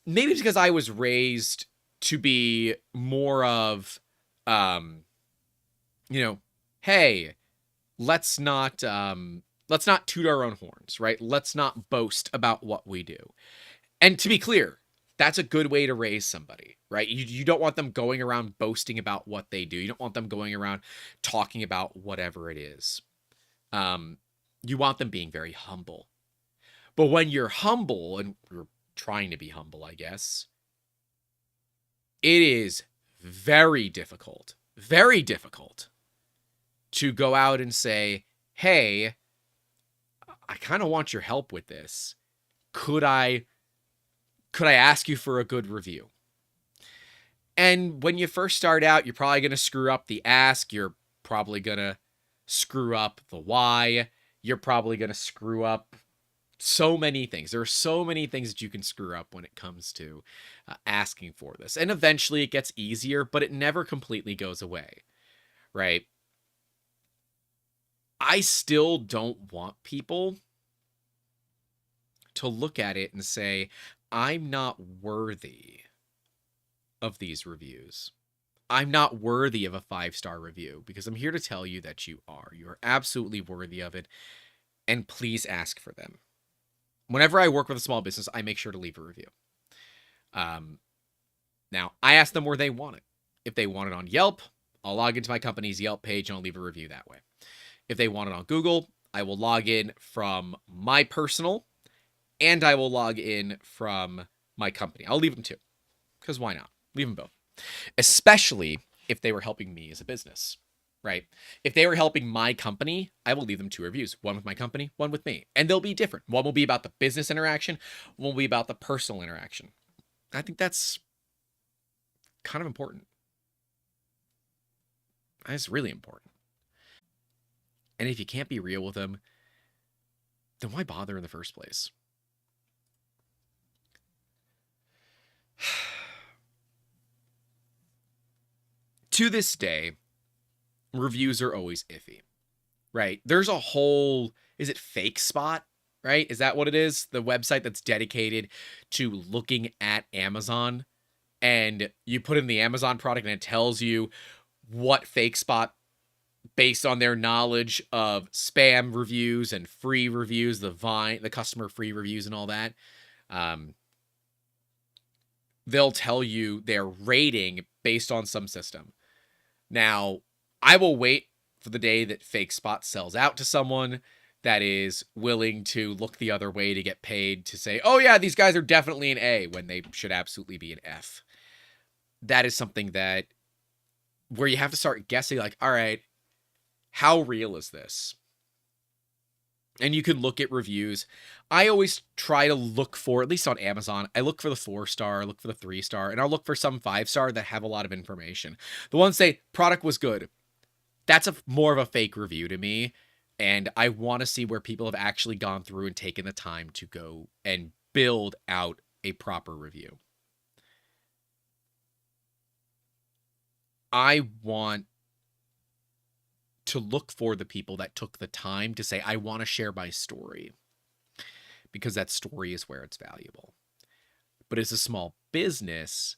maybe it's because I was raised to be more of, um, hey, let's not toot our own horns, right? Let's not boast about what we do. And to be clear, that's a good way to raise somebody, right? You don't want them going around boasting about what they do. You don't want them going around talking about whatever it is. You want them being very humble. But when you're humble, and you're trying to be humble, I guess, it is very difficult to go out and say, hey, I kind of want your help with this. Could I ask you for a good review? And when you first start out, you're probably going to screw up the ask. You're probably going to screw up the why. You're probably going to screw up so many things. There are so many things that you can screw up when it comes to asking for this. And eventually it gets easier, but it never completely goes away, right? I still don't want people to look at it and say, I'm not worthy of these reviews. I'm not worthy of a 5-star review, because I'm here to tell you that you are. You are absolutely worthy of it, and please ask for them. Whenever I work with a small business, I make sure to leave a review. Now, I ask them where they want it. If they want it on Yelp, I'll log into my company's Yelp page and I'll leave a review that way. If they want it on Google, I will log in from my personal, and I will log in from my company. I'll leave them too, because why not? Leave them both. Especially if they were helping me as a business, right? If they were helping my company, I will leave them 2 reviews. One with my company, one with me. And they'll be different. One will be about the business interaction, one will be about the personal interaction. I think that's kind of important. That's really important. And if you can't be real with them, then why bother in the first place? To this day, reviews are always iffy, right? There's a whole, is it Fake Spot, right? Is that what it is? The website that's dedicated to looking at Amazon, and you put in the Amazon product and it tells you what Fake Spot, based on their knowledge of spam reviews and free reviews, the customer free reviews and all that, they'll tell you their rating based on some system. Now, I will wait for the day that Fake Spot sells out to someone that is willing to look the other way to get paid to say, oh yeah, these guys are definitely an A when they should absolutely be an F. That is something that, where you have to start guessing, like, all right, how real is this? And you can look at reviews. I always try to look for, at least on Amazon, I look for the 4-star, look for the 3-star, and I'll look for some 5-star that have a lot of information. The ones say, product was good. That's more of a fake review to me. And I want to see where people have actually gone through and taken the time to go and build out a proper review. I want to look for the people that took the time to say, I want to share my story, because that story is where it's valuable. But as a small business,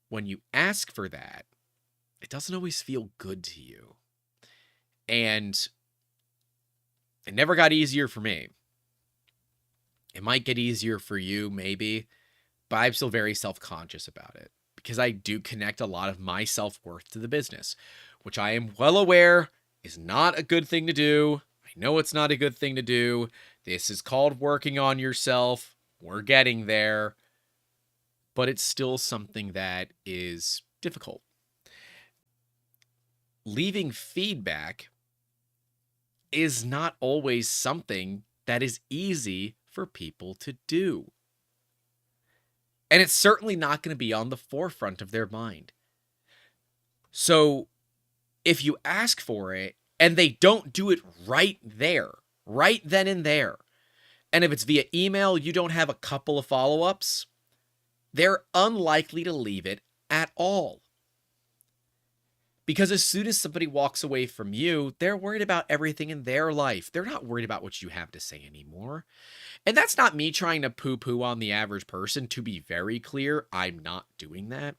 when you ask for that, it doesn't always feel good to you. And it never got easier for me. It might get easier for you, maybe, but I'm still very self-conscious about it, because I do connect a lot of my self-worth to the business, which I am well aware is not a good thing to do. I know it's not a good thing to do. This is called working on yourself. We're getting there. But it's still something that is difficult. Leaving feedback is not always something that is easy for people to do. And it's certainly not going to be on the forefront of their mind. So if you ask for it and they don't do it right there, right then and there. And if it's via email, you don't have a couple of follow-ups, they're unlikely to leave it at all. Because as soon as somebody walks away from you, they're worried about everything in their life. They're not worried about what you have to say anymore. And that's not me trying to poo-poo on the average person. To be very clear, I'm not doing that.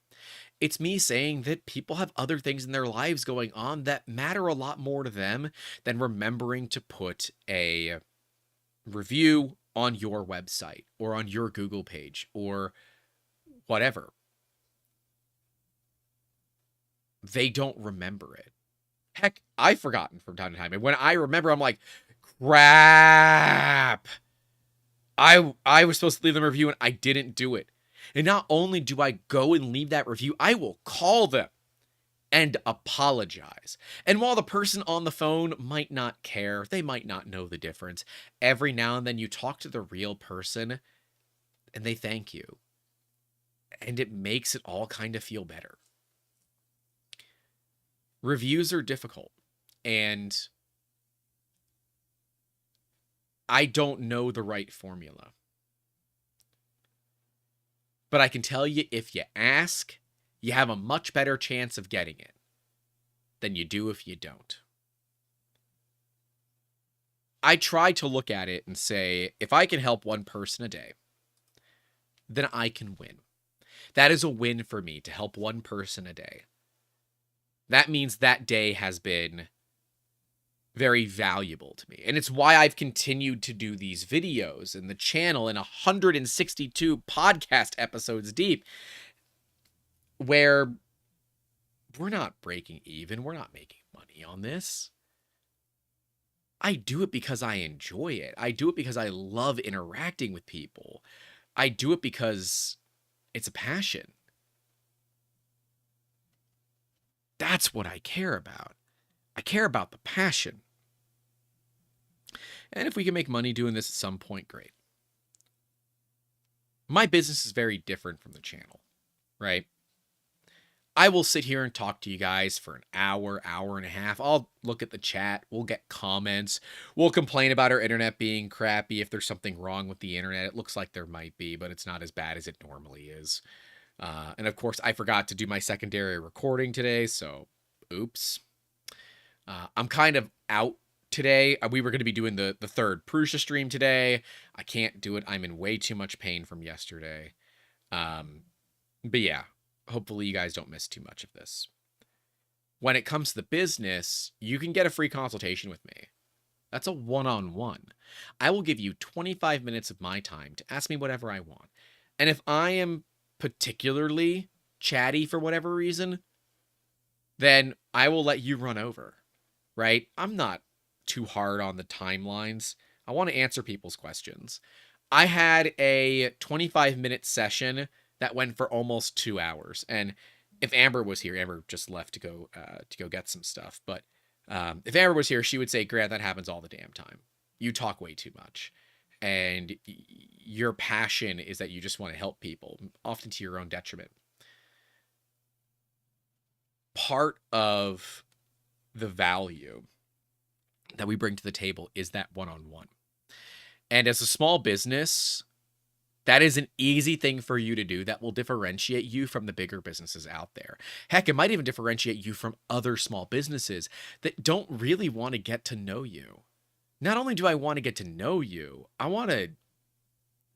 It's me saying that people have other things in their lives going on that matter a lot more to them than remembering to put a review on your website or on your Google page or whatever. They don't remember it. Heck, I've forgotten from time to time. And when I remember, I'm like, crap. I was supposed to leave them a review and I didn't do it. And not only do I go and leave that review, I will call them and apologize. And while the person on the phone might not care, they might not know the difference, every now and then you talk to the real person and they thank you. And it makes it all kind of feel better. Reviews are difficult. And I don't know the right formula. But I can tell you, if you ask, you have a much better chance of getting it than you do if you don't. I try to look at it and say, if I can help one person a day, then I can win. That is a win for me, to help one person a day. That means that day has been very valuable to me. And it's why I've continued to do these videos and the channel and 162 podcast episodes deep, where we're not breaking even. We're not making money on this. I do it because I enjoy it. I do it because I love interacting with people. I do it because it's a passion. That's what I care about. I care about the passion. And if we can make money doing this at some point, great. My business is very different from the channel, right? I will sit here and talk to you guys for an hour, hour and a half. I'll look at the chat. We'll get comments. We'll complain about our internet being crappy. If there's something wrong with the internet, it looks like there might be, but it's not as bad as it normally is. And of course, I forgot to do my secondary recording today, so oops. I'm kind of out today. We were going to be doing the third Prusa stream today. I can't do it. I'm in way too much pain from yesterday. But yeah, hopefully you guys don't miss too much of this. When it comes to the business, you can get a free consultation with me. That's a one-on-one. I will give you 25 minutes of my time to ask me whatever I want. And if I am particularly chatty for whatever reason, then I will let you run over, right? I'm not too hard on the timelines. I want to answer people's questions. I had a 25-minute session that went for almost 2 hours. And if Amber was here, Amber just left to go get some stuff. But if Amber was here, she would say, Grant, that happens all the damn time. You talk way too much. And your passion is that you just want to help people, often to your own detriment. Part of the value that we bring to the table is that one-on-one. And as a small business, that is an easy thing for you to do that will differentiate you from the bigger businesses out there. Heck, it might even differentiate you from other small businesses that don't really want to get to know you. Not only do I want to get to know you, I want to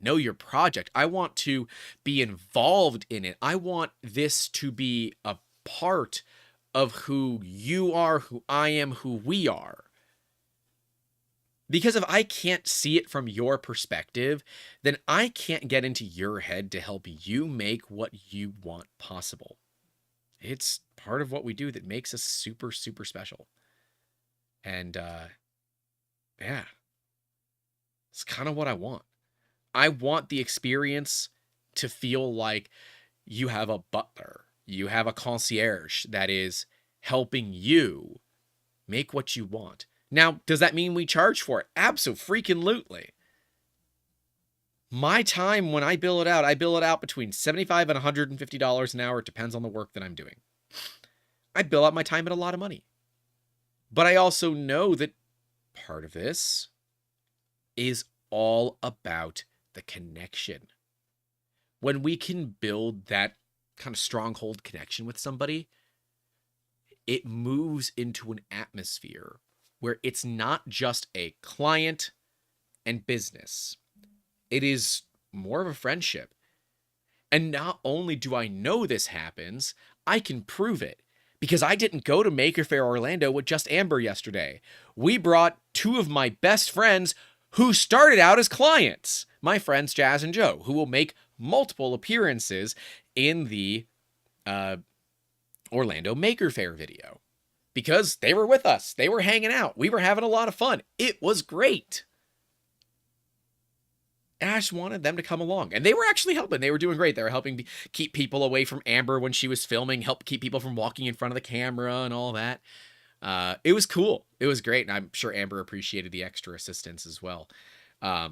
know your project. I want to be involved in it. I want this to be a part of who you are, who I am, who we are. Because if I can't see it from your perspective, then I can't get into your head to help you make what you want possible. It's part of what we do that makes us super, super special. And, yeah, it's kind of what I want. I want the experience to feel like you have a butler, you have a concierge that is helping you make what you want. Now, does that mean we charge for it? Abso-freaking-lutely. My time, when I bill it out between $75 and $150 an hour. It depends on the work that I'm doing. I bill out my time at a lot of money. But I also know that part of this is all about the connection. When we can build that kind of stronghold connection with somebody, it moves into an atmosphere where it's not just a client and business. It is more of a friendship. And not only do I know this happens, I can prove it because I didn't go to Maker Faire Orlando with just Amber yesterday. We brought two of my best friends who started out as clients, my friends Jazz and Joe, who will make multiple appearances in the Orlando Maker Faire video because they were with us. They were hanging out. We were having a lot of fun. It was great. And I just wanted them to come along. And they were actually helping. They were doing great. They were helping keep people away from Amber when she was filming, help keep people from walking in front of the camera and all that. It was cool. It was great. And I'm sure Amber appreciated the extra assistance as well. But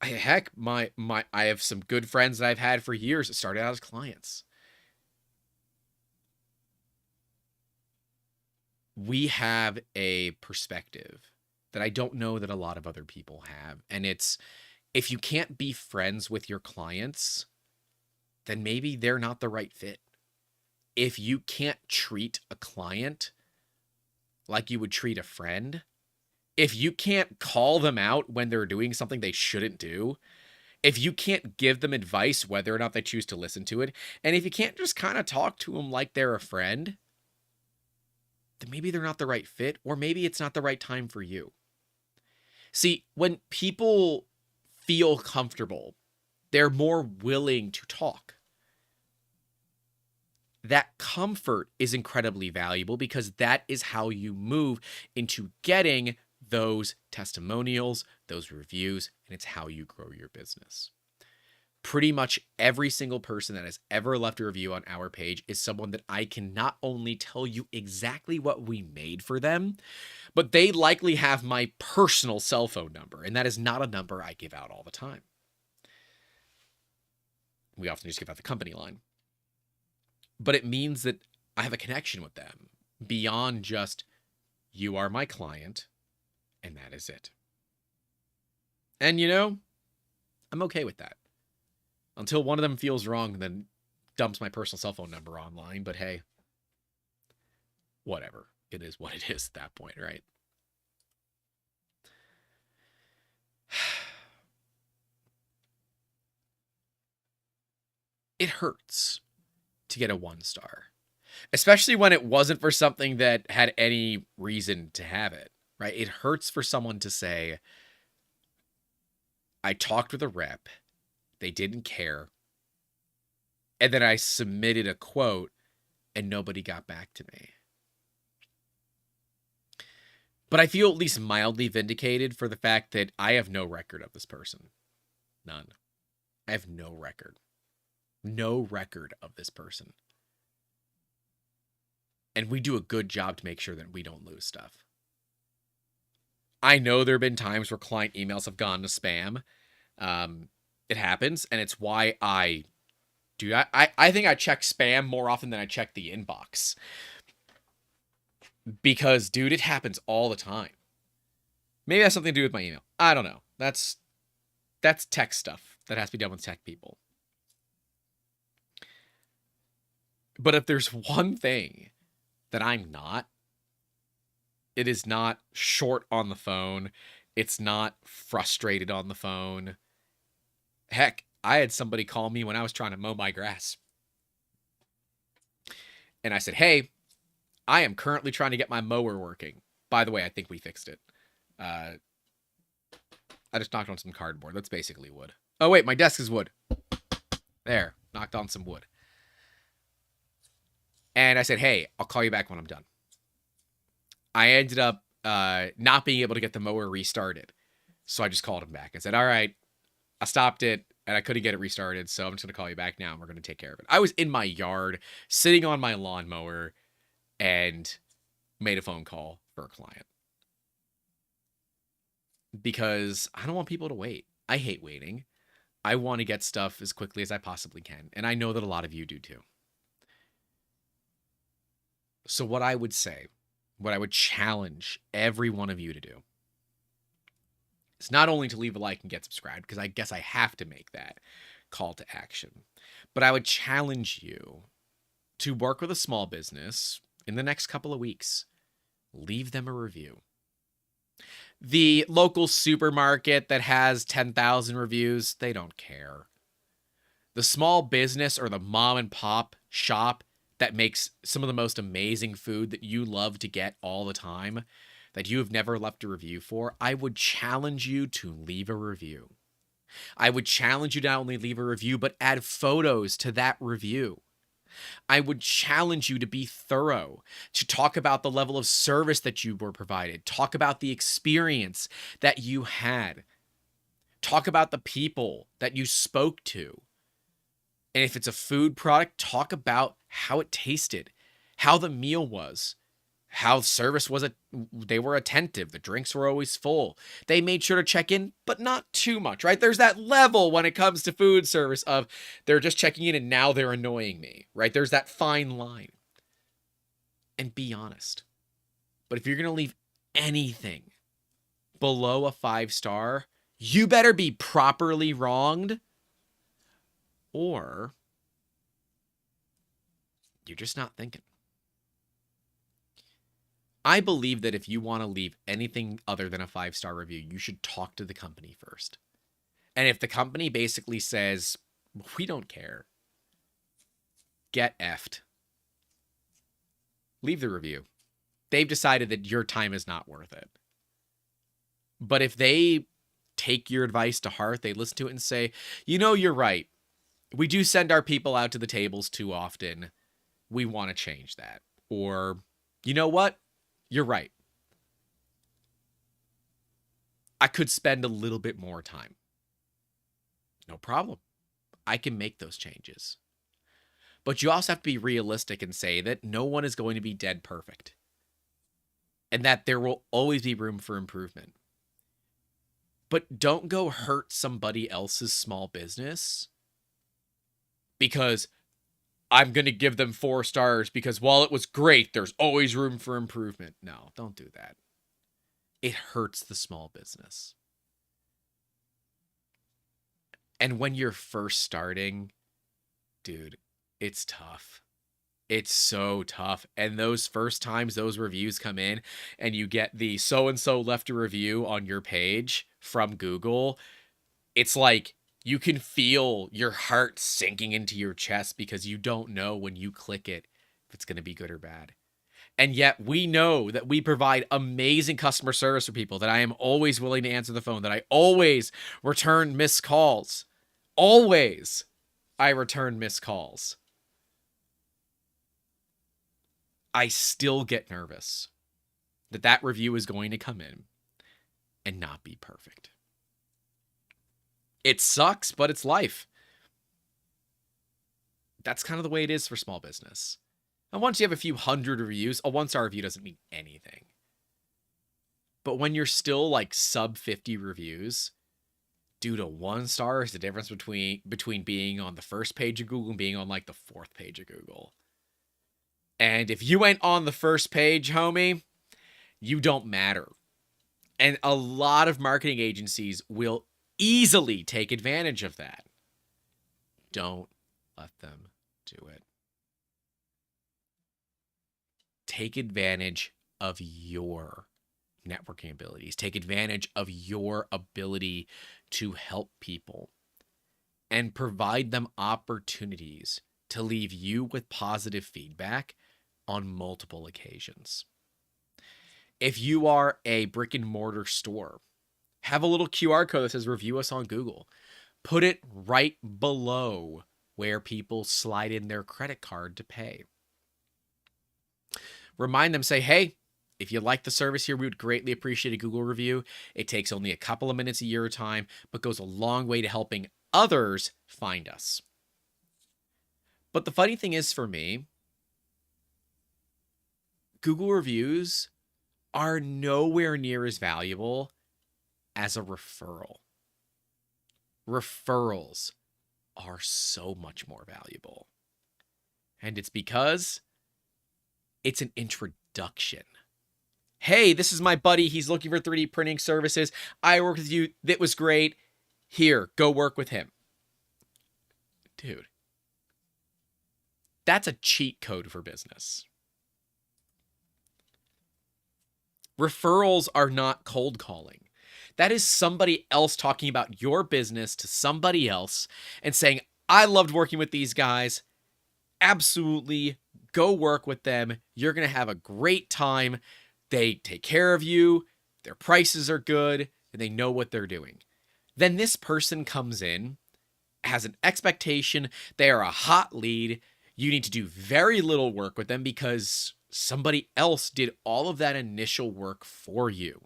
heck, I have some good friends that I've had for years that started out as clients. We have a perspective that I don't know that a lot of other people have. And it's, if you can't be friends with your clients, then maybe they're not the right fit. If you can't treat a client like you would treat a friend, if you can't call them out when they're doing something they shouldn't do, if you can't give them advice whether or not they choose to listen to it, and if you can't just kind of talk to them like they're a friend, then maybe they're not the right fit, or maybe it's not the right time for you. See, when people feel comfortable, they're more willing to talk. That comfort is incredibly valuable because that is how you move into getting those testimonials, those reviews, and it's how you grow your business. Pretty much every single person that has ever left a review on our page is someone that I can not only tell you exactly what we made for them, but they likely have my personal cell phone number, and that is not a number I give out all the time. We often just give out the company line. But it means that I have a connection with them beyond just, you are my client, and that is it. And I'm okay with that. Until one of them feels wrong and then dumps my personal cell phone number online. But hey, whatever. It is what it is at that point, right? It hurts to get a 1-star, especially when it wasn't for something that had any reason to have it, right? It hurts for someone to say, I talked with a rep, they didn't care, and then I submitted a quote and nobody got back to me. But I feel at least mildly vindicated for the fact that I have no record of this person. None. I have no record. No record of this person. And we do a good job to make sure that we don't lose stuff. I know there have been times where client emails have gone to spam. It happens, and it's why I think I check spam more often than I check the inbox. Because, dude, it happens all the time. Maybe it has something to do with my email. I don't know. That's tech stuff that has to be done with tech people. But if there's one thing that I'm not, it is not short on the phone. It's not frustrated on the phone. Heck, I had somebody call me when I was trying to mow my grass. And I said, hey, I am currently trying to get my mower working. By the way, I think we fixed it. I just knocked on some cardboard. That's basically wood. Oh, wait, my desk is wood. There, knocked on some wood. And I said, hey, I'll call you back when I'm done. I ended up not being able to get the mower restarted. So I just called him back and said, all right, I stopped it and I couldn't get it restarted. So I'm just going to call you back now and we're going to take care of it. I was in my yard sitting on my lawnmower and made a phone call for a client. Because I don't want people to wait. I hate waiting. I want to get stuff as quickly as I possibly can. And I know that a lot of you do too. So what I would say, what I would challenge every one of you to do is not only to leave a like and get subscribed, because I guess I have to make that call to action, but I would challenge you to work with a small business in the next couple of weeks. Leave them a review. The local supermarket that has 10,000 reviews, they don't care. The small business or the mom and pop shop that makes some of the most amazing food that you love to get all the time, that you have never left a review for, I would challenge you to leave a review. I would challenge you to not only leave a review, but add photos to that review. I would challenge you to be thorough, to talk about the level of service that you were provided, talk about the experience that you had, talk about the people that you spoke to. And if it's a food product, talk about how it tasted, how the meal was, how service was. They were attentive. The drinks were always full. They made sure to check in, but not too much, right? There's that level when it comes to food service of they're just checking in and now they're annoying me, right? There's that fine line. And be honest. But if you're going to leave anything below a 5-star, you better be properly wronged, or you're just not thinking. I believe that if you want to leave anything other than a 5-star review, you should talk to the company first. And if the company basically says, we don't care, get effed. Leave the review. They've decided that your time is not worth it. But if they take your advice to heart, they listen to it and say, you're right. We do send our people out to the tables too often. We want to change that. Or, you know what? You're right. I could spend a little bit more time. No problem. I can make those changes. But you also have to be realistic and say that no one is going to be dead perfect. And that there will always be room for improvement. But don't go hurt somebody else's small business because I'm going to give them 4 stars because while it was great, there's always room for improvement. No, don't do that. It hurts the small business. And when you're first starting, dude, it's tough. It's so tough. And those first times those reviews come in and you get the so-and-so left a review on your page from Google, it's like you can feel your heart sinking into your chest because you don't know when you click it if it's going to be good or bad. And yet we know that we provide amazing customer service for people, that I am always willing to answer the phone, that I always return missed calls. Always I return missed calls. I still get nervous that review is going to come in and not be perfect. It sucks, but it's life. That's kind of the way it is for small business. And once you have a few hundred reviews, a 1-star review doesn't mean anything. But when you're still like sub 50 reviews, dude, a 1-star is the difference between being on the first page of Google and being on like the 4th page of Google. And if you ain't on the first page, homie, you don't matter. And a lot of marketing agencies will easily take advantage of that. Don't let them do it. Take advantage of your networking abilities. Take advantage of your ability to help people and provide them opportunities to leave you with positive feedback on multiple occasions. If you are a brick and mortar store, have a little QR code that says review us on Google. Put it right below where people slide in their credit card to pay. Remind them, say, hey, if you like the service here, we would greatly appreciate a Google review. It takes only a couple of minutes a year time, but goes a long way to helping others find us. But the funny thing is for me, Google reviews are nowhere near as valuable as a referral. Referrals are so much more valuable. And it's because it's an introduction. Hey, this is my buddy. He's looking for 3D printing services. I worked with you. That was great. Here, go work with him. Dude, that's a cheat code for business. Referrals are not cold calling. That is somebody else talking about your business to somebody else and saying, I loved working with these guys. Absolutely go work with them. You're going to have a great time. They take care of you. Their prices are good and they know what they're doing. Then this person comes in, has an expectation. They are a hot lead. You need to do very little work with them because somebody else did all of that initial work for you.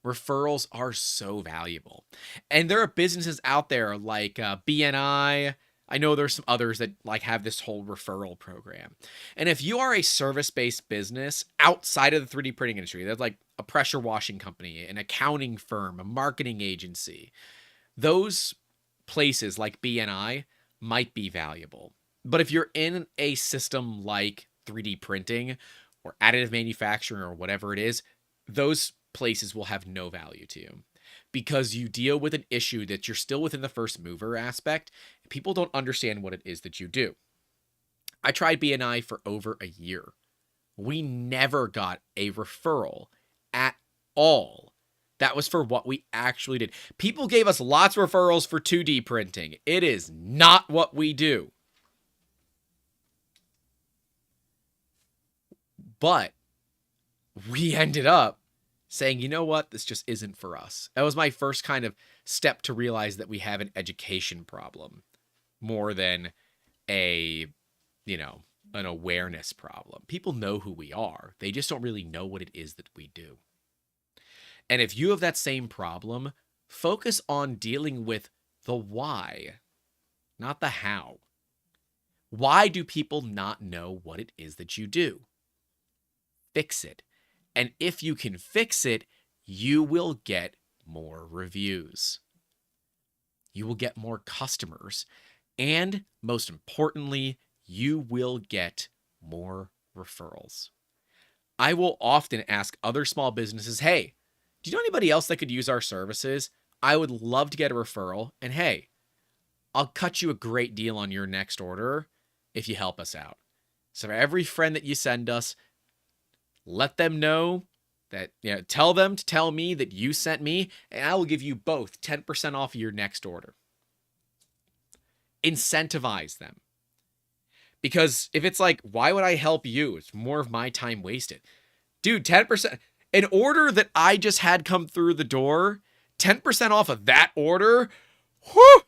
Referrals are so valuable. And there are businesses out there like BNI. I know there's some others that like have this whole referral program. And if you are a service-based business outside of the 3D printing industry, that's like a pressure washing company, an accounting firm, a marketing agency, those places like BNI might be valuable. But if you're in a system like 3D printing or additive manufacturing or whatever it is, those places will have no value to you because you deal with an issue that you're still within the first mover aspect. People don't understand what it is that you do. I tried BNI for over a year. We never got a referral at all. That was for what we actually did. People gave us lots of referrals for 2D printing. It is not what we do. But we ended up saying, you know what, this just isn't for us. That was my first kind of step to realize that we have an education problem more than a, an awareness problem. People know who we are. They just don't really know what it is that we do. And if you have that same problem, focus on dealing with the why, not the how. Why do people not know what it is that you do? Fix it. And if you can fix it, you will get more reviews. You will get more customers. And most importantly, you will get more referrals. I will often ask other small businesses, hey, do you know anybody else that could use our services? I would love to get a referral. And hey, I'll cut you a great deal on your next order if you help us out. So for every friend that you send us, let them know that, tell them to tell me that you sent me, and I will give you both 10% off of your next order. Incentivize them. Because if it's like, why would I help you? It's more of my time wasted. Dude, 10%. An order that I just had come through the door, 10% off of that order, whew,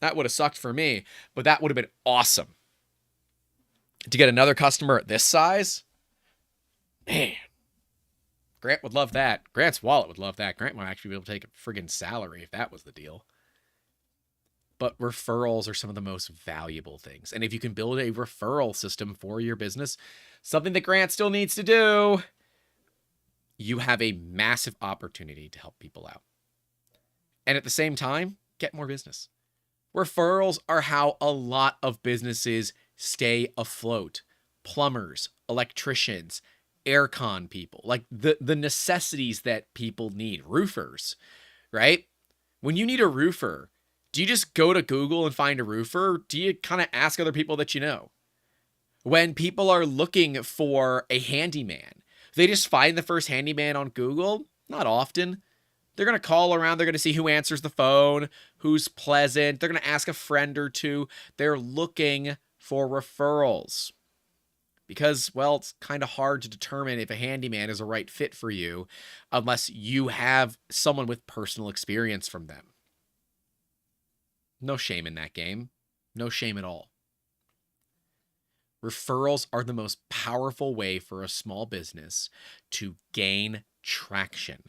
that would have sucked for me, but that would have been awesome. To get another customer at this size, man, Grant would love that. Grant's wallet would love that. Grant might actually be able to take a friggin' salary if that was the deal. But referrals are some of the most valuable things. And if you can build a referral system for your business, something that Grant still needs to do, you have a massive opportunity to help people out. And at the same time, get more business. Referrals are how a lot of businesses stay afloat. Plumbers, electricians, aircon people, like the necessities that people need. Roofers, right? When you need a roofer, do you just go to Google and find a roofer? Do you kind of ask other people that you know? When people are looking for a handyman, they just find the first handyman on Google? Not often. They're going to call around. They're going to see who answers the phone, who's pleasant. They're going to ask a friend or two. They're looking for referrals. Because, well, it's kind of hard to determine if a handyman is a right fit for you unless you have someone with personal experience from them. No shame in that game. No shame at all. Referrals are the most powerful way for a small business to gain traction.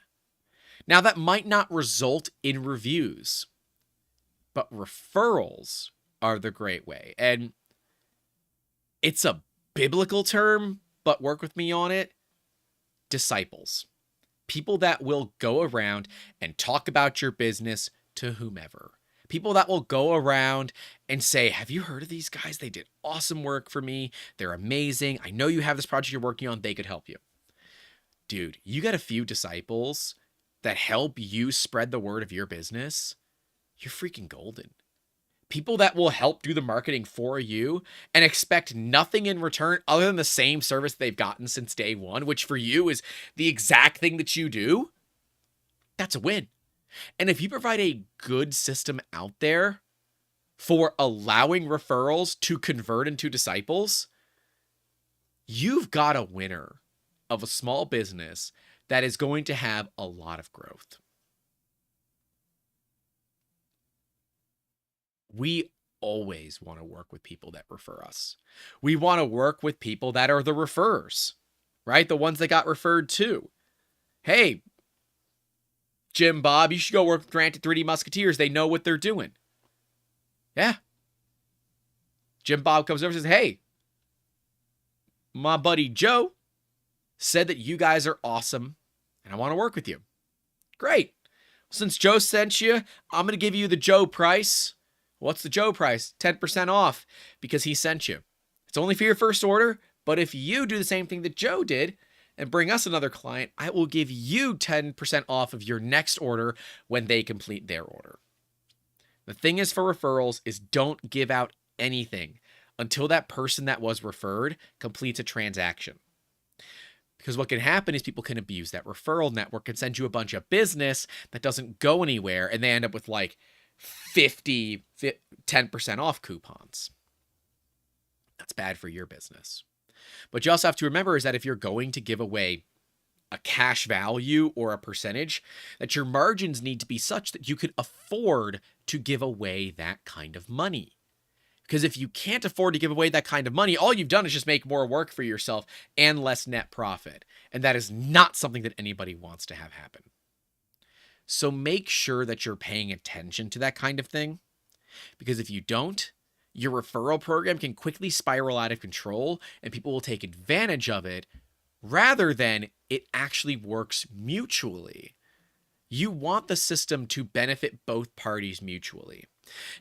Now, that might not result in reviews, but referrals are the great way. And it's a biblical term, but work with me on it. Disciples. People that will go around and talk about your business to whomever. People that will go around and say, have you heard of these guys? They did awesome work for me. They're amazing. I know you have this project you're working on. They could help you. Dude, you got a few disciples that help you spread the word of your business, you're freaking golden. People that will help do the marketing for you and expect nothing in return other than the same service they've gotten since day one, which for you is the exact thing that you do, that's a win. And if you provide a good system out there for allowing referrals to convert into disciples, you've got a winner of a small business that is going to have a lot of growth. We always want to work with people that refer us. We want to work with people that are the referrers, right? The ones that got referred to. Hey, Jim Bob, you should go work with Grant at 3D Musketeers. They know what they're doing. Yeah. Jim Bob comes over and says, hey, my buddy Joe said that you guys are awesome and I want to work with you. Great. Since Joe sent you, I'm going to give you the Joe price. What's the Joe price? 10% off because he sent you. It's only for your first order, but if you do the same thing that Joe did and bring us another client, I will give you 10% off of your next order when they complete their order. The thing is for referrals is don't give out anything until that person that was referred completes a transaction. Because what can happen is people can abuse that referral network and send you a bunch of business that doesn't go anywhere, and they end up with like 10% off coupons. That's bad for your business. But you also have to remember is that if you're going to give away a cash value or a percentage, that your margins need to be such that you could afford to give away that kind of money. Because if you can't afford to give away that kind of money, all you've done is just make more work for yourself and less net profit. And that is not something that anybody wants to have happen. So make sure that you're paying attention to that kind of thing. Because if you don't, your referral program can quickly spiral out of control and people will take advantage of it rather than it actually works mutually. You want the system to benefit both parties mutually.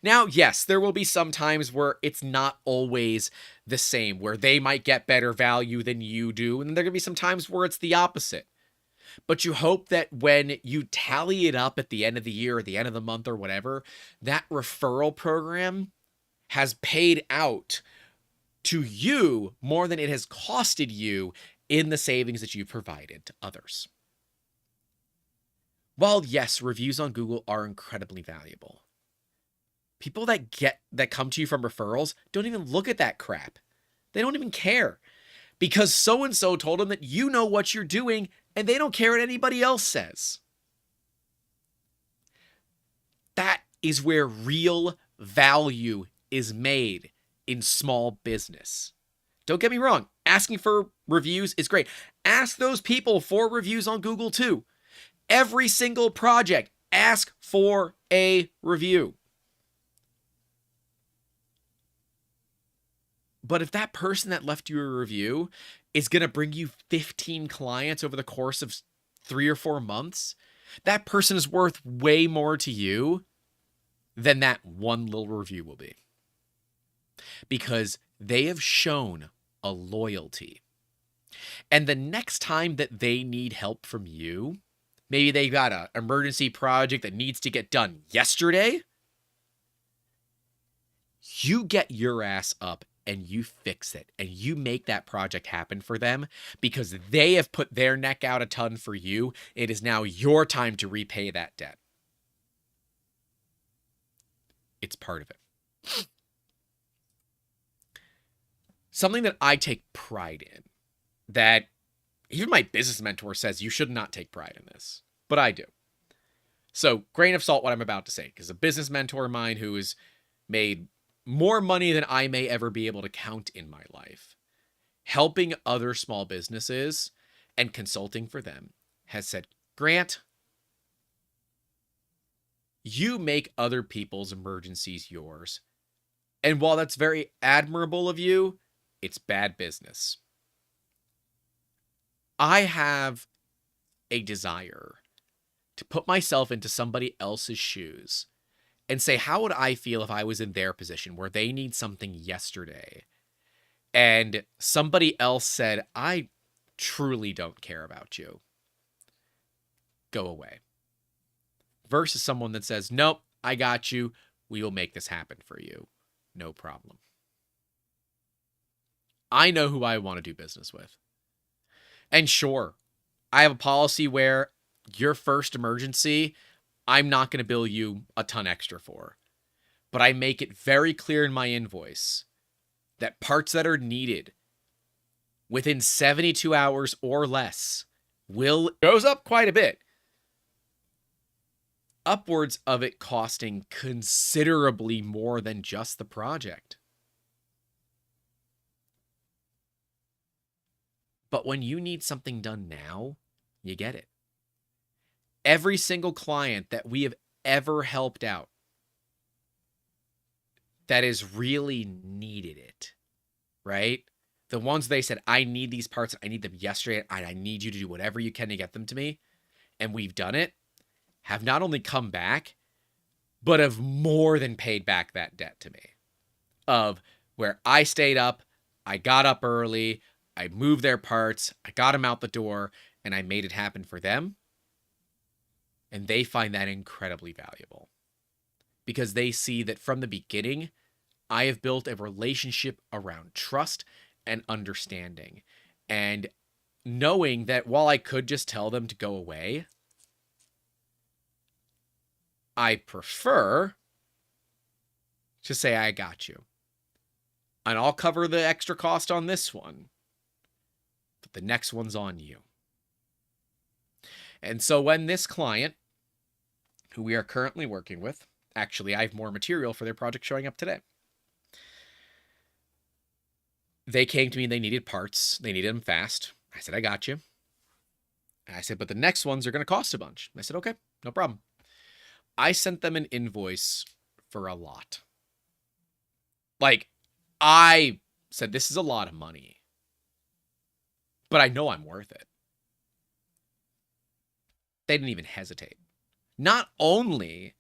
Now, yes, there will be some times where it's not always the same, where they might get better value than you do, and there are going to be some times where it's the opposite. But you hope that when you tally it up at the end of the year or the end of the month or whatever, that referral program has paid out to you more than it has costed you in the savings that you've provided to others. While yes, reviews on Google are incredibly valuable, people that come to you from referrals don't even look at that crap. They don't even care because so-and-so told them that you know what you're doing and they don't care what anybody else says. That is where real value is made in small business. Don't get me wrong. Asking for reviews is great. Ask those people for reviews on Google too. Every single project, ask for a review. But if that person that left you a review is going to bring you 15 clients over the course of 3 or 4 months, that person is worth way more to you than that one little review will be. Because they have shown a loyalty. And the next time that they need help from you, maybe they got an emergency project that needs to get done yesterday, you get your ass up and you fix it and you make that project happen for them because they have put their neck out a ton for you. It is now your time to repay that debt. It's part of it. Something that I take pride in, that even my business mentor says you should not take pride in this, but I do. So grain of salt what I'm about to say, because a business mentor of mine who has made more money than I may ever be able to count in my life, helping other small businesses and consulting for them, has said, Grant, you make other people's emergencies yours. And while that's very admirable of you, it's bad business. I have a desire to put myself into somebody else's shoes and say, how would I feel if I was in their position where they need something yesterday? And somebody else said, I truly don't care about you, go away. Versus someone that says, nope, I got you. We will make this happen for you. No problem. I know who I want to do business with. And sure, I have a policy where your first emergency, I'm not going to bill you a ton extra for. But I make it very clear in my invoice that parts that are needed within 72 hours or less goes up quite a bit. Upwards of it costing considerably more than just the project. But when you need something done now, you get it. Every single client that we have ever helped out that has really needed it, right? The ones they said, I need these parts, I need them yesterday, and I need you to do whatever you can to get them to me, and we've done it, have not only come back, but have more than paid back that debt to me. Of where I stayed up, I got up early, I moved their parts, I got them out the door, and I made it happen for them. And they find that incredibly valuable. Because they see that from the beginning, I have built a relationship around trust and understanding. And knowing that while I could just tell them to go away, I prefer to say, I got you. And I'll cover the extra cost on this one. But the next one's on you. And so when this client, who we are currently working with, actually, I have more material for their project showing up today. They came to me and they needed parts. They needed them fast. I said, I got you. And I said, but the next ones are going to cost a bunch. I said, okay, no problem. I sent them an invoice for a lot. Like, I said, this is a lot of money, but I know I'm worth it. They didn't even hesitate. Not only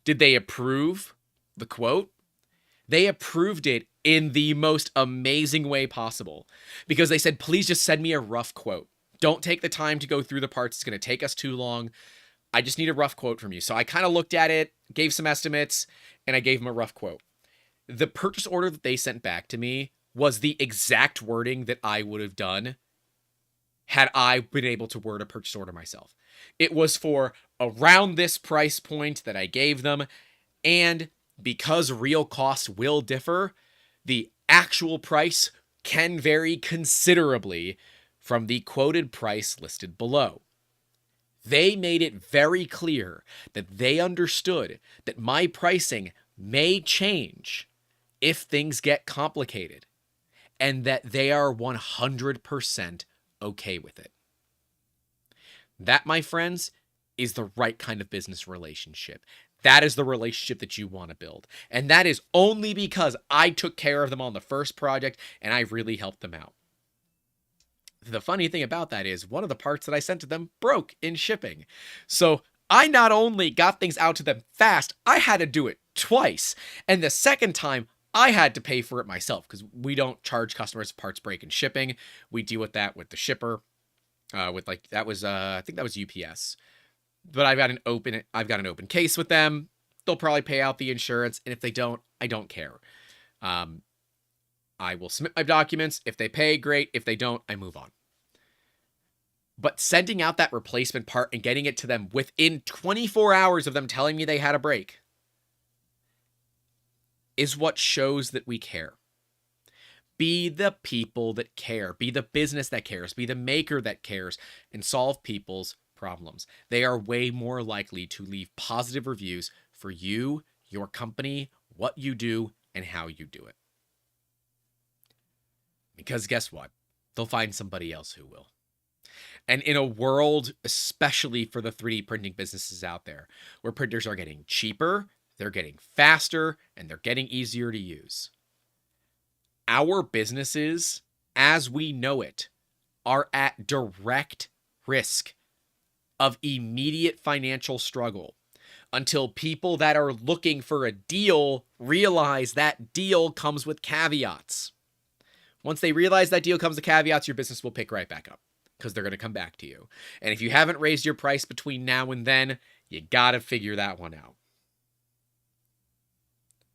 did they approve the quote, they approved it in the most amazing way possible, because they said, please just send me a rough quote. Don't take the time to go through the parts. It's going to take us too long. I just need a rough quote from you. So I kind of looked at it, gave some estimates, and I gave them a rough quote. The purchase order that they sent back to me was the exact wording that I would have done had I been able to word a purchase order myself. It was for around this price point that I gave them, and because real costs will differ, the actual price can vary considerably from the quoted price listed below. They made it very clear that they understood that my pricing may change if things get complicated, and that they are 100% okay with it. That, my friends, is the right kind of business relationship. That is the relationship that you want to build. And that is only because I took care of them on the first project and I really helped them out. The funny thing about that is one of the parts that I sent to them broke in shipping. So I not only got things out to them fast, I had to do it twice. And the second time, I had to pay for it myself, because we don't charge customers parts break in shipping. We deal with that with the shipper. I think that was UPS. But I've got an open case with them. They'll probably pay out the insurance, and if they don't, I don't care. I will submit my documents. If they pay, great. If they don't, I move on. But sending out that replacement part and getting it to them within 24 hours of them telling me they had a break is what shows that we care. Be the people that care. Be the business that cares. Be the maker that cares, and solve people's problems. They are way more likely to leave positive reviews for you, your company, what you do, and how you do it. Because guess what? They'll find somebody else who will. And in a world, especially for the 3D printing businesses out there, where printers are getting cheaper, they're getting faster, and they're getting easier to use, our businesses, as we know it, are at direct risk of immediate financial struggle until people that are looking for a deal realize that deal comes with caveats. Once they realize that deal comes with caveats, your business will pick right back up because they're going to come back to you. And if you haven't raised your price between now and then, you got to figure that one out.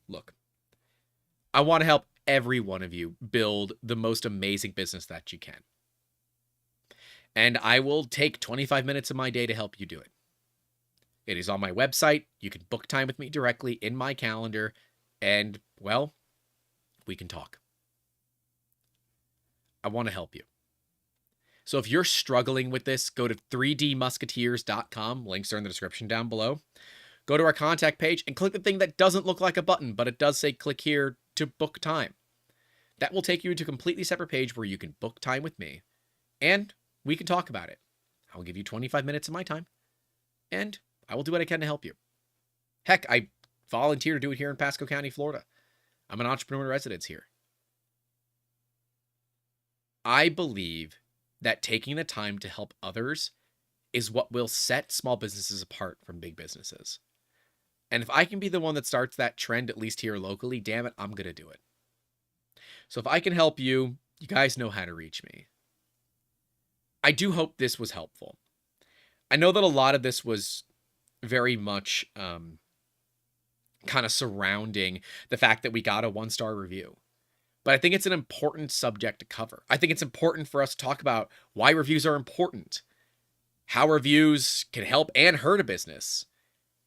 Look, I want to help every one of you build the most amazing business that you can. And I will take 25 minutes of my day to help you do it. It is on my website. You can book time with me directly in my calendar. And, well, we can talk. I want to help you. So if you're struggling with this, go to 3dmusketeers.com. Links are in the description down below. Go to our contact page and click the thing that doesn't look like a button, but it does say click here to book time. That will take you to a completely separate page where you can book time with me. And we can talk about it. I will give you 25 minutes of my time. And I will do what I can to help you. Heck, I volunteer to do it here in Pasco County, Florida. I'm an entrepreneur in residence here. I believe that taking the time to help others is what will set small businesses apart from big businesses. And if I can be the one that starts that trend, at least here locally, damn it, I'm going to do it. So if I can help you, you guys know how to reach me. I do hope this was helpful. I know that a lot of this was very much kind of surrounding the fact that we got a 1-star review. But I think it's an important subject to cover. I think it's important for us to talk about why reviews are important, how reviews can help and hurt a business,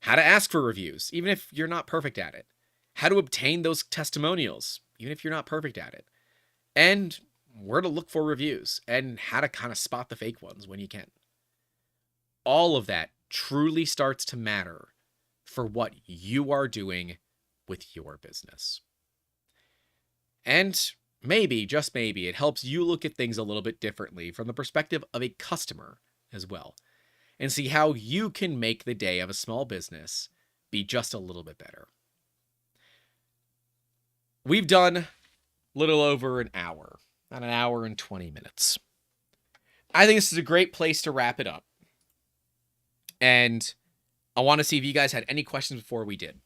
how to ask for reviews, even if you're not perfect at it, how to obtain those testimonials, even if you're not perfect at it, and where to look for reviews, and how to kind of spot the fake ones when you can. All of that truly starts to matter for what you are doing with your business. And maybe, just maybe, it helps you look at things a little bit differently from the perspective of a customer as well, and see how you can make the day of a small business be just a little bit better. We've done a little over an hour, about an hour and 20 minutes. I think this is a great place to wrap it up. And I want to see if you guys had any questions before we did.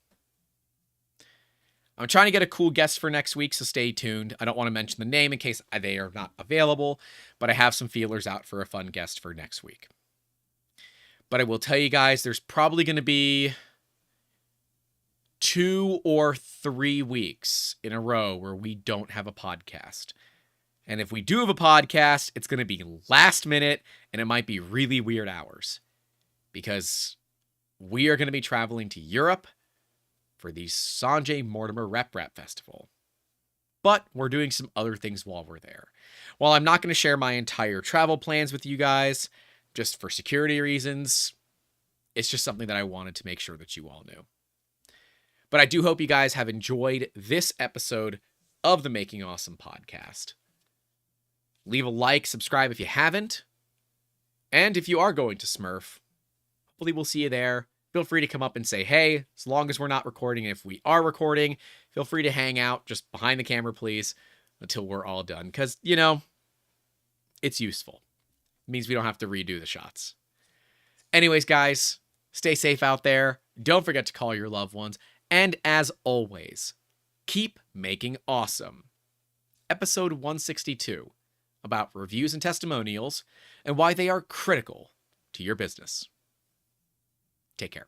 I'm trying to get a cool guest for next week, so stay tuned. I don't want to mention the name in case they are not available, but I have some feelers out for a fun guest for next week. But I will tell you guys, there's probably going to be 2 or 3 weeks in a row where we don't have a podcast. And if we do have a podcast, it's going to be last minute, and it might be really weird hours. Because we are going to be traveling to Europe for the Sanjay Mortimer Rep Festival. But we're doing some other things while we're there. While I'm not going to share my entire travel plans with you guys, just for security reasons, it's just something that I wanted to make sure that you all knew. But I do hope you guys have enjoyed this episode of the Making Awesome podcast. Leave a like, subscribe if you haven't. And if you are going to Smurf, hopefully we'll see you there. Feel free to come up and say, hey, as long as we're not recording. If we are recording, feel free to hang out just behind the camera, please, until we're all done. Because, it's useful. It means we don't have to redo the shots. Anyways, guys, stay safe out there. Don't forget to call your loved ones. And as always, keep making awesome. Episode 162, about reviews and testimonials and why they are critical to your business. Take care.